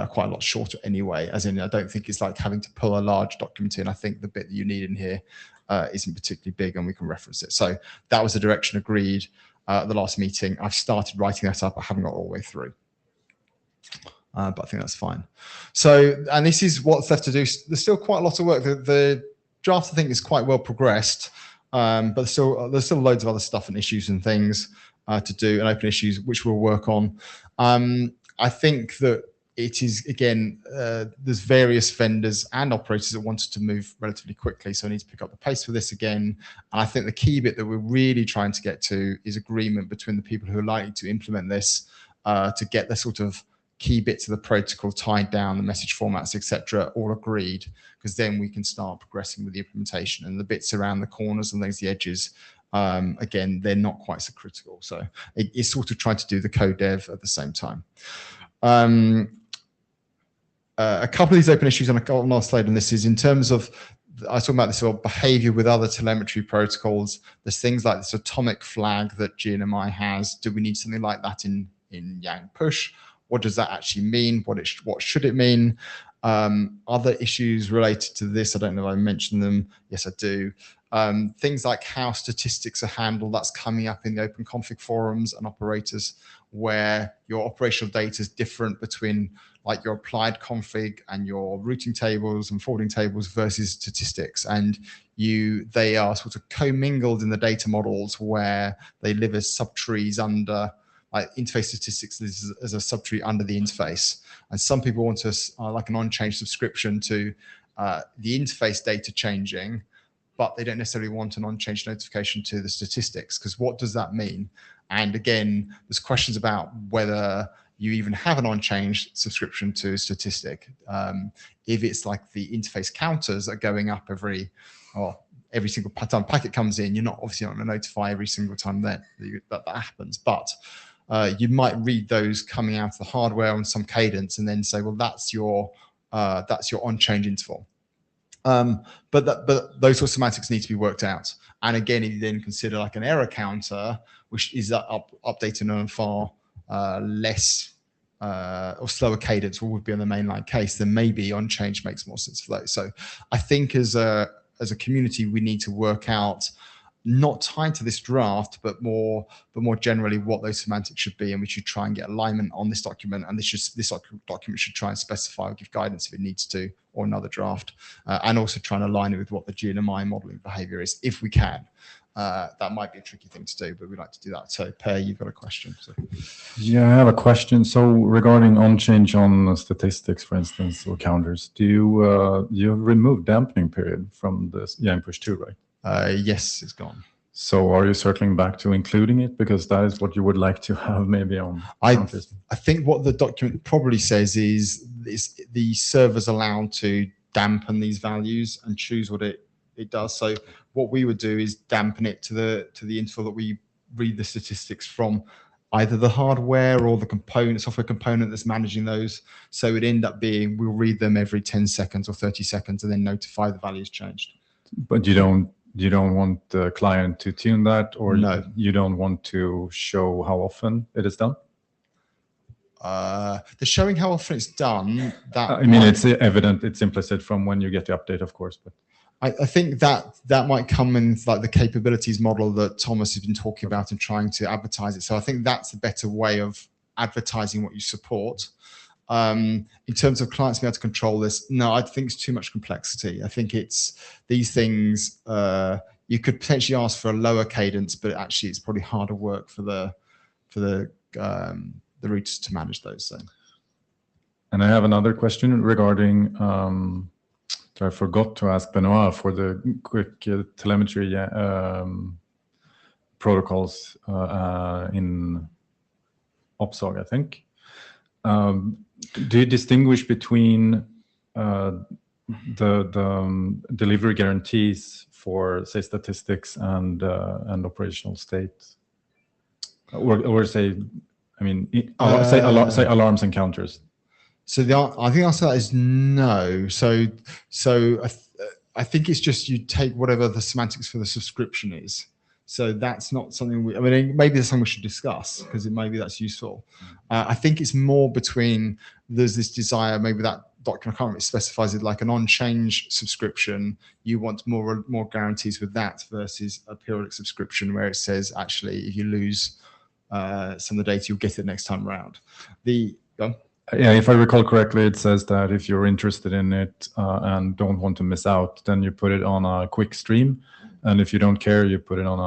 quite a lot shorter anyway, as in I don't think it's like having to pull a large document in. I think the bit that you need in here isn't particularly big and we can reference it. So that was the direction agreed at the last meeting. I've started writing that up. I haven't got all the way through. But I think that's fine. So, and this is what's left to do. There's still quite a lot of work. The draft, I think, is quite well progressed, but there's still loads of other stuff and issues and things to do and open issues, which we'll work on. I think that it is, again, there's various vendors and operators that wanted to move relatively quickly. So I need to pick up the pace for this again. And I think the key bit that we're really trying to get to is agreement between the people who are likely to implement this to get the sort of key bits of the protocol tied down, the message formats, etc., all agreed, because then we can start progressing with the implementation. And the bits around the corners and those the edges, again, they're not quite so critical. So it's sort of trying to do the code dev at the same time. A couple of these open issues on a slide, and this is in terms of, I was talking about this sort of behavior with other telemetry protocols. There's things like this atomic flag that GNMI has. Do we need something like that in Yang push? What does that actually mean? What should it mean? Other issues related to this, I don't know if I mentioned them. Yes, I do. Things like how statistics are handled, that's coming up in the open config forums and operators, where your operational data is different between like your applied config and your routing tables and forwarding tables versus statistics. And they are sort of commingled in the data models where they live as subtrees under like interface statistics as a subtree under the interface. And some people want to like an on-change subscription to the interface data changing, but they don't necessarily want an on-change notification to the statistics, because what does that mean? And again, there's questions about whether you even have an on-change subscription to statistic. If it's like the interface counters are going up every single time packet comes in, you're obviously not going to notify every single time that happens. But you might read those coming out of the hardware on some cadence and then say, well, that's your on-change interval. But those sort of semantics need to be worked out. And again, if you then consider like an error counter, which is updated on a far less or slower cadence, what would be on the mainline case, then maybe on-change makes more sense for those. So I think as a community, we need to work out, not tied to this draft, but more generally what those semantics should be, and we should try and get alignment on this document. And this document should try and specify or give guidance if it needs to, or another draft, and also try and align it with what the GNMI modeling behavior is, if we can. That might be a tricky thing to do, but we'd like to do that. So Per, you've got a question. So. Yeah, I have a question. So regarding on-change on statistics, for instance, or counters, do you remove dampening period from the Yang push 2, right? Yes, it's gone. So are you circling back to including it? Because that is what you would like to have maybe on counters. I think what the document probably says is the server's allowed to dampen these values and choose what it does. So what we would do is dampen it to the interval that we read the statistics from, either the hardware or the software component that's managing those. So it would end up being, we'll read them every 10 seconds or 30 seconds and then notify the values changed. But you don't want the client to tune that, or no, you don't want to show how often it is done? The showing how often it's done, it's evident, it's implicit from when you get the update, of course, but I think that might come in like the capabilities model that Thomas has been talking about and trying to advertise it. So I think that's a better way of advertising what you support. In terms of clients being able to control this, no, I think it's too much complexity. I think it's these things, you could potentially ask for a lower cadence, but actually it's probably harder work for the routers to manage those. So. And I have another question regarding, I forgot to ask Benoit for the quick telemetry protocols in OPSOG, I think. Do you distinguish between the delivery guarantees for, say, statistics and operational state, or say, say alarms and counters? So I think the answer to that is no. So I think it's just you take whatever the semantics for the subscription is. So that's not something maybe that's something we should discuss, because maybe that's useful. I think it's more between, there's this desire, maybe that document, I can't remember, specifies it like an on-change subscription. You want more guarantees with that versus a periodic subscription where it says, actually, if you lose some of the data, you'll get it next time around. Yeah, if I recall correctly, it says that if you're interested in it and don't want to miss out, then you put it on a quick stream. And if you don't care, you put it on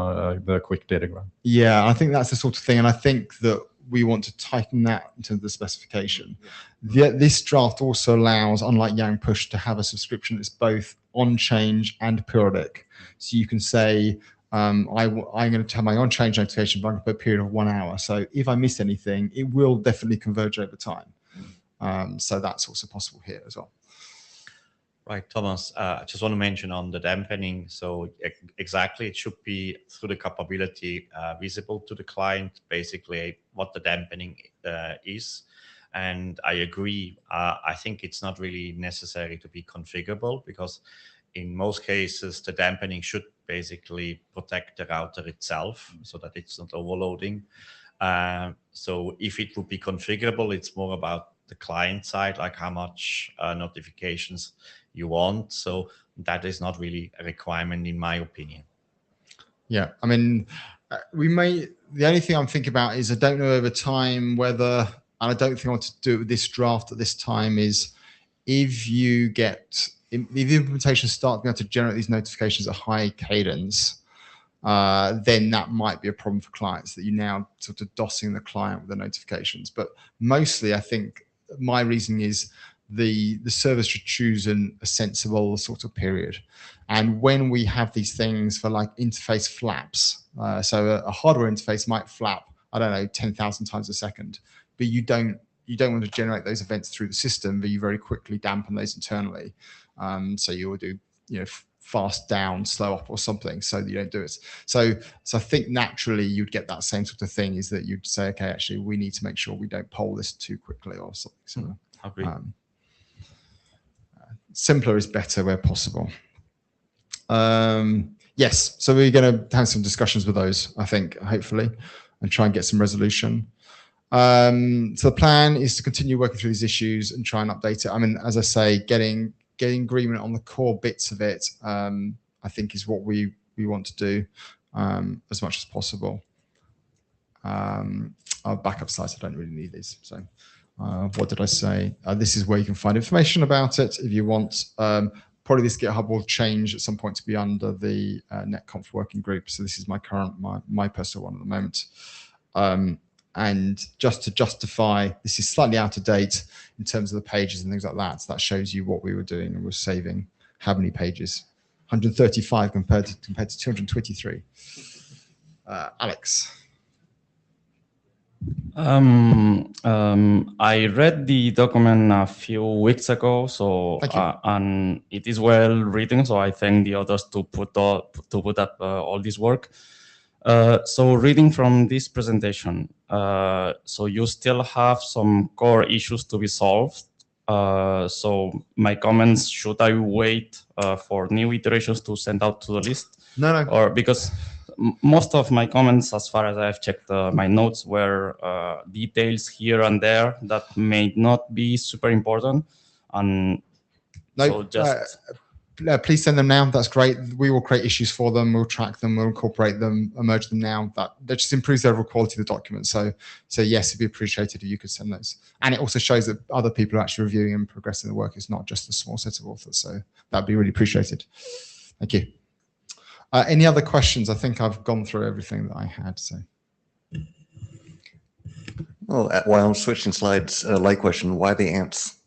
the quick datagram. Yeah, I think that's the sort of thing. And I think that we want to tighten that in terms of the specification. This draft also allows, unlike Yang Push, to have a subscription that's both on-change and periodic. So you can say, I'm going to have my on-change notification, but I'm going to put a period of 1 hour. So if I miss anything, it will definitely converge over time. So that's also possible here as well. Right, Thomas, I just want to mention on the dampening. So exactly, it should be through the capability visible to the client, basically what the dampening is. And I agree. I think it's not really necessary to be configurable, because in most cases, the dampening should basically protect the router itself so that it's not overloading. So if it would be configurable, it's more about the client side, like how much notifications you want. So that is not really a requirement, in my opinion. Yeah, I mean, the only thing I'm thinking about is I don't know over time whether, and I don't think I want to do it with this draft at this time, is if the implementation starts being able to generate these notifications at high cadence, then that might be a problem for clients, that you're now sort of DOSing the client with the notifications. But mostly, I think my reasoning is the server should choose a sensible sort of period. And when we have these things for like interface flaps, so a hardware interface might flap, I don't know, 10,000 times a second, but you don't want to generate those events through the system, but you very quickly dampen those internally. So you will do, fast down, slow up or something, so that you don't do it. So I think naturally you'd get that same sort of thing, is that you'd say, okay, actually we need to make sure we don't poll this too quickly or something. So simpler is better where possible. Yes, so we're going to have some discussions with those, I think, hopefully, and try and get some resolution. So the plan is to continue working through these issues and try and update it. I mean, as I say, getting agreement on the core bits of it, I think, is what we want to do as much as possible. Our backup slides, I don't really need these. So what did I say? This is where you can find information about it if you want. Probably this GitHub will change at some point to be under the NetConf working group. So this is my current, my personal one at the moment. And just to justify, this is slightly out of date in terms of the pages and things like that. So that shows you what we were doing, and we're saving how many pages? 135 compared to 223. Alex. I read the document a few weeks ago, so and it is well written. So I thank the authors to put up all this work. So reading from this presentation, so you still have some core issues to be solved. So my comments, should I wait for new iterations to send out to the list? No. Or because most of my comments, as far as I've checked my notes, were details here and there that may not be super important. And no, so just... please send them now. That's great. We will create issues for them. We'll track them. We'll incorporate them, merge them now. That just improves the overall quality of the document. So yes, it'd be appreciated if you could send those. And it also shows that other people are actually reviewing and progressing the work. It's not just a small set of authors. So that'd be really appreciated. Thank you. Any other questions? I think I've gone through everything that I had. So. Well, while I'm switching slides, light question: why the ants?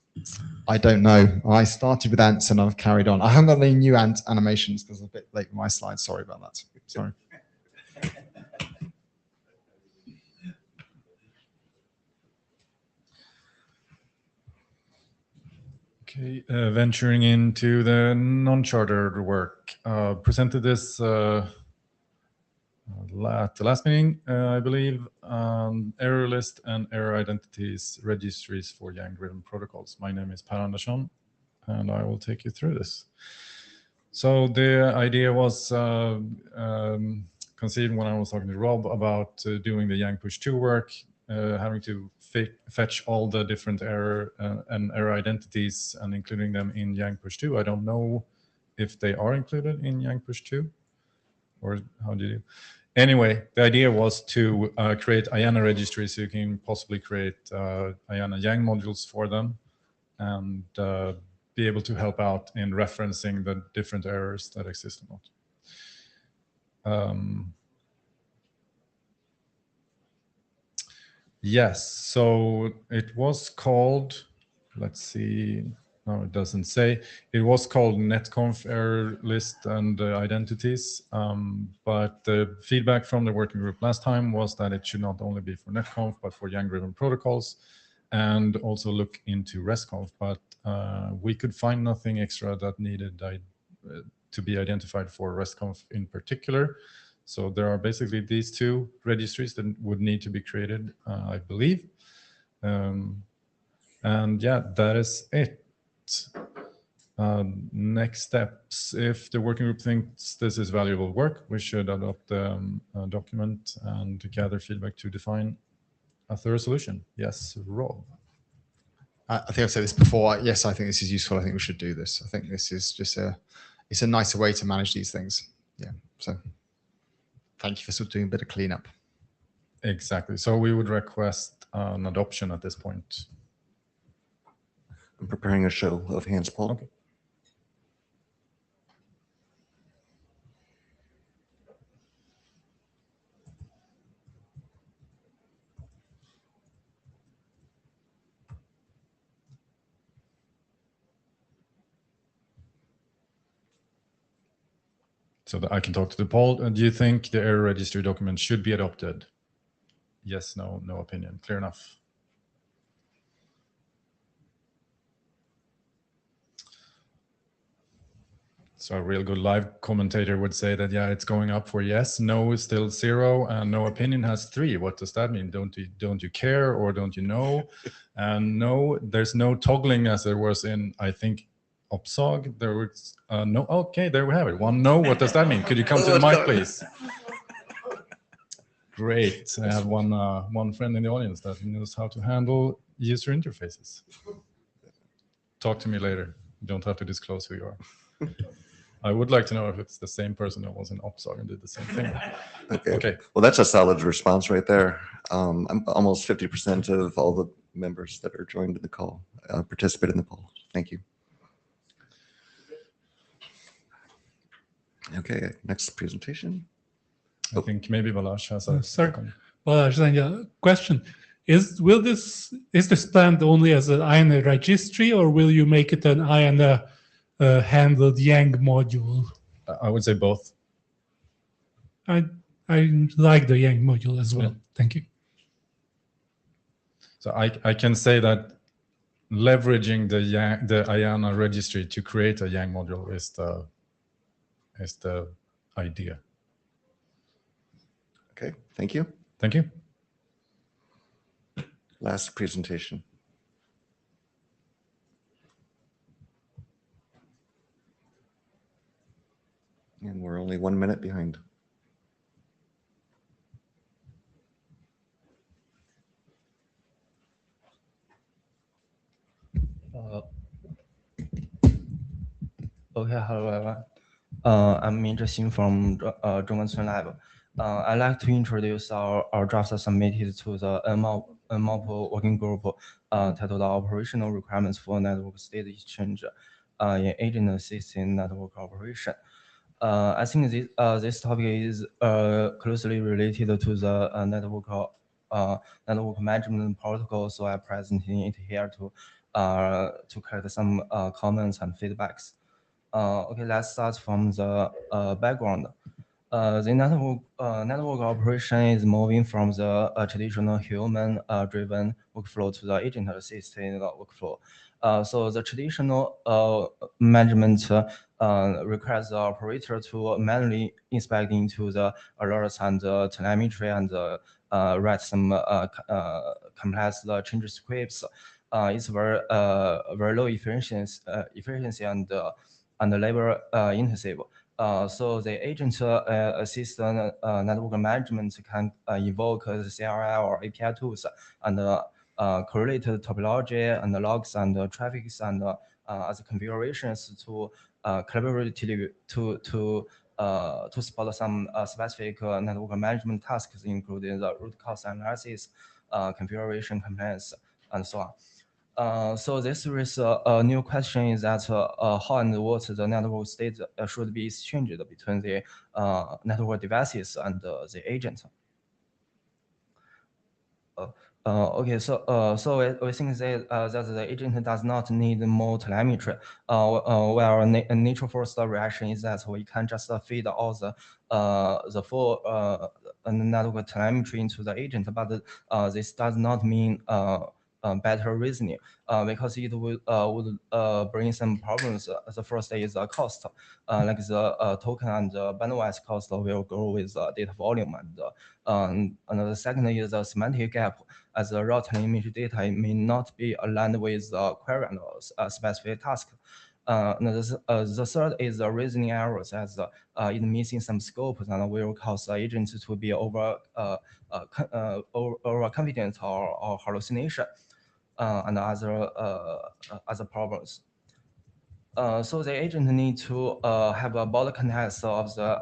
I don't know. I started with ants and I've carried on. I haven't got any new ant animations because I'm a bit late with my slides. Sorry about that. Sorry. Okay, venturing into the non-chartered work. Presented this at the last meeting, I believe, error list and error identities registries for Yang-driven protocols. My name is Per Andersson, and I will take you through this. So the idea was conceived when I was talking to Rob about doing the Yang push 2 work, having to fetch all the different error and error identities and including them in Yang push 2. I don't know if they are included in Yang push 2, or how do you do? Anyway, the idea was to create IANA registries, so you can possibly create IANA Yang modules for them and be able to help out in referencing the different errors that exist or not. Yes, so it was called, let's see, no, it doesn't say. It was called NetConf error list and identities, but the feedback from the working group last time was that it should not only be for NetConf, but for Yang-driven protocols, and also look into RESTconf, but we could find nothing extra that needed to be identified for RESTconf in particular. So there are basically these two registries that would need to be created, I believe. And yeah, that is it. Next steps, if the working group thinks this is valuable work, we should adopt the document and gather feedback to define a thorough solution. Yes, Rob. I think I've said this before. Yes, I think this is useful. I think we should do this. I think this is just it's a nicer way to manage these things. Yeah, so thank you for sort of doing a bit of cleanup. Exactly. So we would request an adoption at this point. I'm preparing a show of hands, Paul. Okay. So that I can talk to the poll. Do you think the error registry document should be adopted? Yes, no, no opinion. Clear enough. So a real good live commentator would say that, yeah, it's going up for yes, no is still 0, and no opinion has 3. What does that mean? Don't you care, or don't you know? And no, there's no toggling as there was in, I think, OPSOG. There was no. Okay, there we have it. 1 no. What does that mean? Could you come to the mic, please? Great. I have one friend in the audience that knows how to handle user interfaces. Talk to me later. You don't have to disclose who you are. I would like to know if it's the same person that was in OPSOG and did the same thing. Okay. Well, that's a solid response right there. I'm almost 50% of all the members that are joined in the call participate in the poll. Thank you. Okay, next presentation. I think maybe Balázs has a Sorry, second. Balázs, question. Is the stand only as an IANA registry, or will you make it an IANA handled Yang module? I would say both. I like the Yang module as well. Yeah. Thank you. So I can say that leveraging the IANA registry to create a Yang module is the idea. Okay, thank you. Thank you. Last presentation. And we're only 1 minute behind. Okay, hello everyone. I'm Minzhe Xin from Zhongwen Lab. I'd like to introduce our draft submitted to the NMOP working group titled Operational Requirements for Network State Exchange in Agent Assisted Network Operation. I think this topic is closely related to the network management protocol, so I'm presenting it here to collect some comments and feedbacks. Okay, let's start from the background. The network operation is moving from the traditional human-driven workflow to the agent-assisted workflow. So the traditional management requires the operator to manually inspect into the alerts and telemetry and write some complex change scripts. It's very low efficiency and labor intensive. So the agent assistant network management can invoke the CRI or API tools and correlate topology and logs and traffics and other configurations to collaboratively to support some specific network management tasks, including the root cause analysis, configuration compliance, and so on. So this is a new question is that how and what the network state should be exchanged between the network devices and the agent. Okay, so we think that the agent does not need more telemetry. Where a natural first reaction is that we can just feed all the full network telemetry into the agent, but this does not mean better reasoning because it would bring some problems. The first is the cost, like the token and bandwidth cost will grow with data volume, and the second is the semantic gap, as the raw telemetry data may not be aligned with the query and specific task. The third is the reasoning errors, as it missing some scope and will cause the agent to be overconfident or hallucination. And other problems. So the agent need to have a broad context of the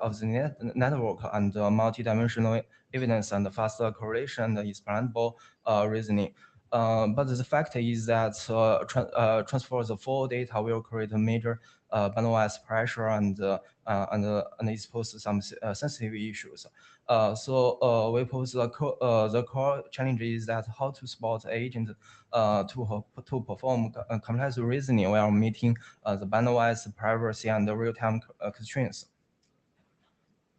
network and multi-dimensional evidence and faster correlation and explainable reasoning. But the fact is that transfer the full data will create a major bandwidth pressure and expose to some sensitive issues. So we pose the core challenge is that how to support agent to perform complex reasoning while meeting the bandwidth, privacy, and real-time constraints.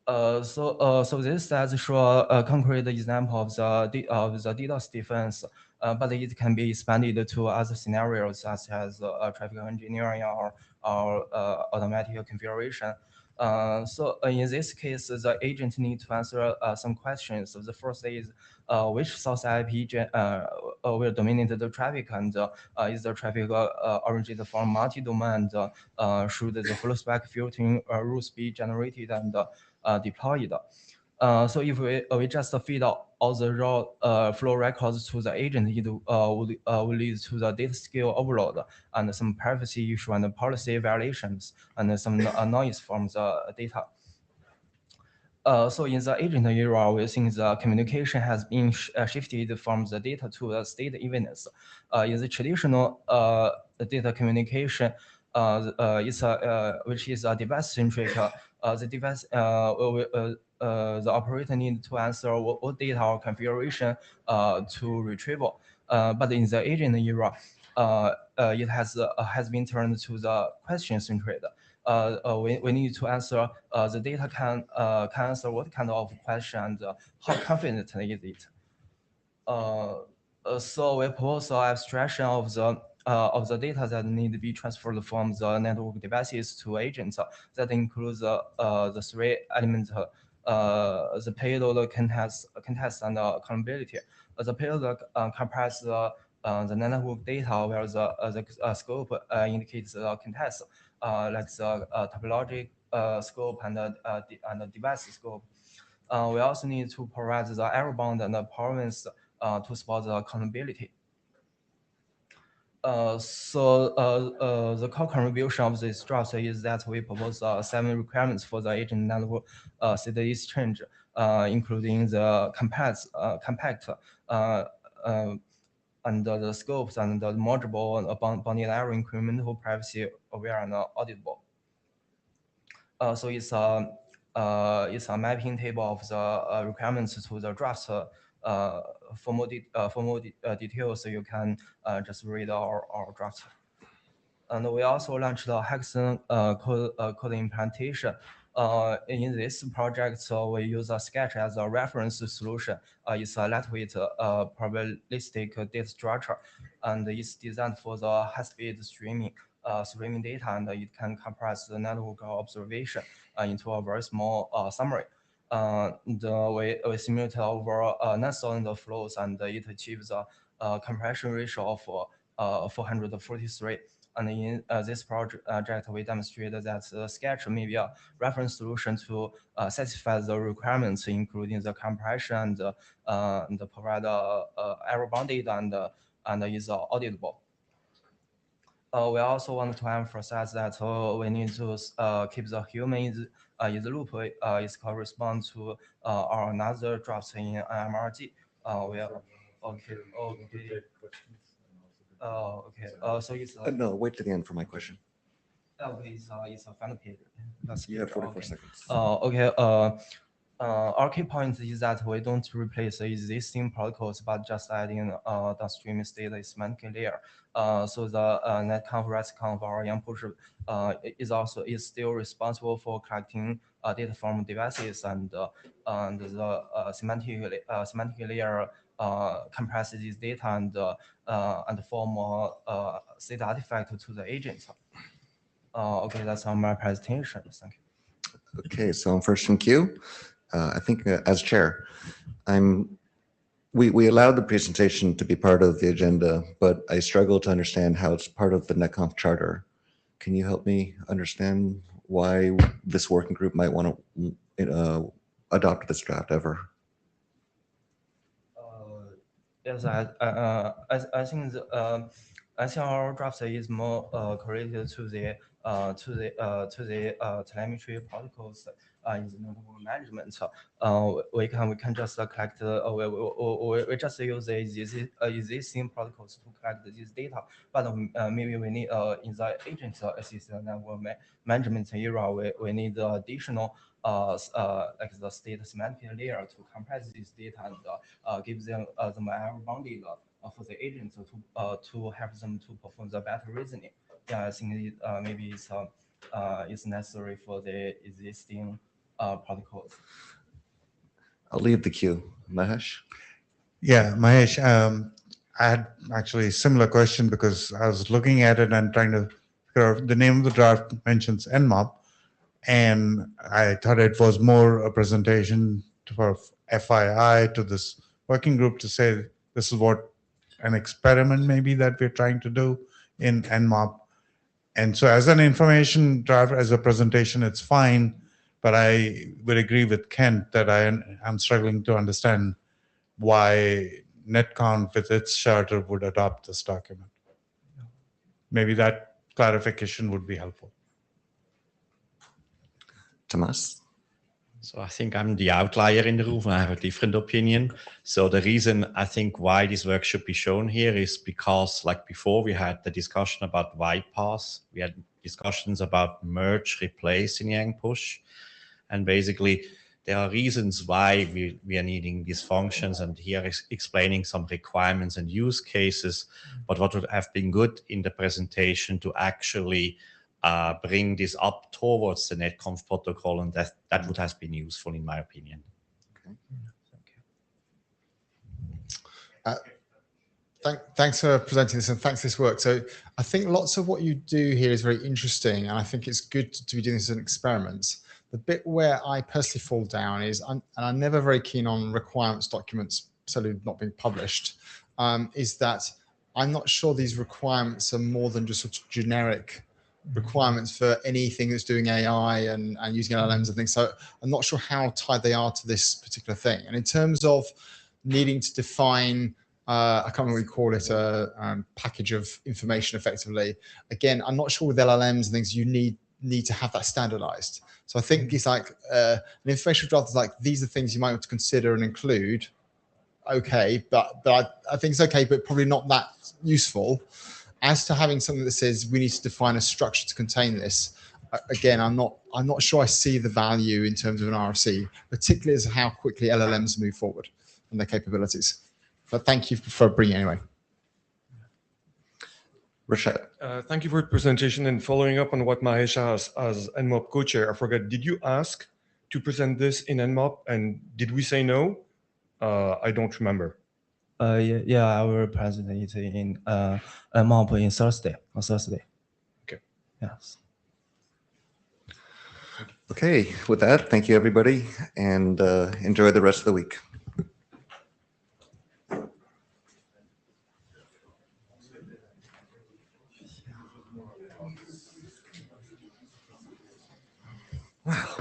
So this does show a concrete example of the DDoS defense, but it can be expanded to other scenarios such as traffic engineering or automatic configuration. So in this case, the agent need to answer some questions. So the first is which source IP will dominate the traffic, and is the traffic originated from multi-domain? Should the flow spec filtering rules be generated and deployed? So if we just feed all the raw flow records to the agent, it would lead to the data scale overload and some privacy issue and policy violations and some noise from the data. So in the agent era, we think the communication has been shifted from the data to the state events. In the traditional data communication, which is device centric, the device the operator needs to answer what data or configuration to retrieval. But in the agent era, it has been turned to the question centric. We need to answer the data can answer what kind of question and how confident is it. So we propose an abstraction of the data that need to be transferred from the network devices to agents. That includes the three elements: the payload, context, and accountability. The payload comprises the network data, where the scope indicates the context, like the topologic scope and the device scope. We also need to provide the error bound and the performance to support the accountability. The core contribution of this draft is that we propose 7 requirements for the agent network state exchange, including the compact and the scopes and the module bounded error, incremental, privacy aware, and auditable. So it's a mapping table of the requirements to the draft. For more details, you can just read our draft. And we also launched the Hexagon code implementation. In this project, so we use a Sketch as a reference solution. It's a lightweight probabilistic data structure, and it's designed for the high-speed streaming data, and it can compress the network observation into a very small summary. We simulate over 9,000 flows, and it achieves a compression ratio of 443. And in this project, we demonstrated that Sketch may be a reference solution to satisfy the requirements, including the compression and provide error bounded and is auditable. We also want to emphasize that we need to keep the human in the loop. It corresponds to our another drafts in MRG. We are okay. So it's no, wait to the end for my question. Okay, it's a final page. You have 44 seconds. Okay. Our key point is that we don't replace existing protocols, but just adding downstream state semantic layer. So the NETCONF, RESTCONF, or YAML is still responsible for collecting data from devices, and the semantic layer compresses this data and form state artifact to the agent. Okay, that's all my presentation. Thank you. Okay, so I'm first in queue. I think as chair, we allowed the presentation to be part of the agenda, but I struggle to understand how it's part of the NETCONF charter. Can you help me understand why this working group might want to adopt this draft ever? Yes, I think our draft is more correlated to the telemetry protocols in the network management. We can just collect. We just use the existing protocols to collect this data, but maybe we need in the agent assisted network management era, we need additional like the state semantic layer to compress this data and give them error bounded for the agents to help them to perform the better reasoning. Yeah, I think maybe it's necessary for the existing protocols. I'll leave the queue. Mahesh? Yeah, Mahesh, I had actually a similar question because I was looking at it and trying to figure out the name of the draft mentions NMOP, and I thought it was more a presentation for FII to this working group to say this is what an experiment maybe that we're trying to do in NMOP. And so as an information draft, as a presentation, it's fine, but I would agree with Kent that I'm struggling to understand why NetConf with its charter would adopt this document. Maybe that clarification would be helpful. Tomas? So I think I'm the outlier in the room. I have a different opinion. So the reason I think why this work should be shown here is because, like before, we had the discussion about bypass. We had discussions about merge, replace in Yang push. And basically, there are reasons why we are needing these functions, and here explaining some requirements and use cases. But what would have been good in the presentation to actually bring this up towards the NetConf protocol, and that would have been useful in my opinion. Thanks for presenting this and thanks for this work. So I think lots of what you do here is very interesting, and I think it's good to be doing this as an experiment. The bit where I personally fall down is, and I'm never very keen on requirements documents certainly not being published, is that I'm not sure these requirements are more than just sort of generic requirements for anything that's doing AI and using LLMs and things. So I'm not sure how tied they are to this particular thing. And in terms of needing to define, I can't remember what you call it, a package of information effectively. Again, I'm not sure with LLMs and things you need to have that standardized. So I think it's like an information draft is like, these are things you might want to consider and include. Okay, but I think it's okay, but probably not that useful. As to having something that says we need to define a structure to contain this, again, I'm not sure I see the value in terms of an RFC, particularly as how quickly LLMs move forward and their capabilities. But thank you for bringing it anyway. Rashad? Thank you for the presentation, and following up on what Mahesh asked as NMOP co-chair, I forgot, did you ask to present this in NMOP, and did we say no? I don't remember. Yeah, I will present it in NMOP on Thursday. Okay. Yes. Okay, with that, thank you, everybody, and enjoy the rest of the week. Wow.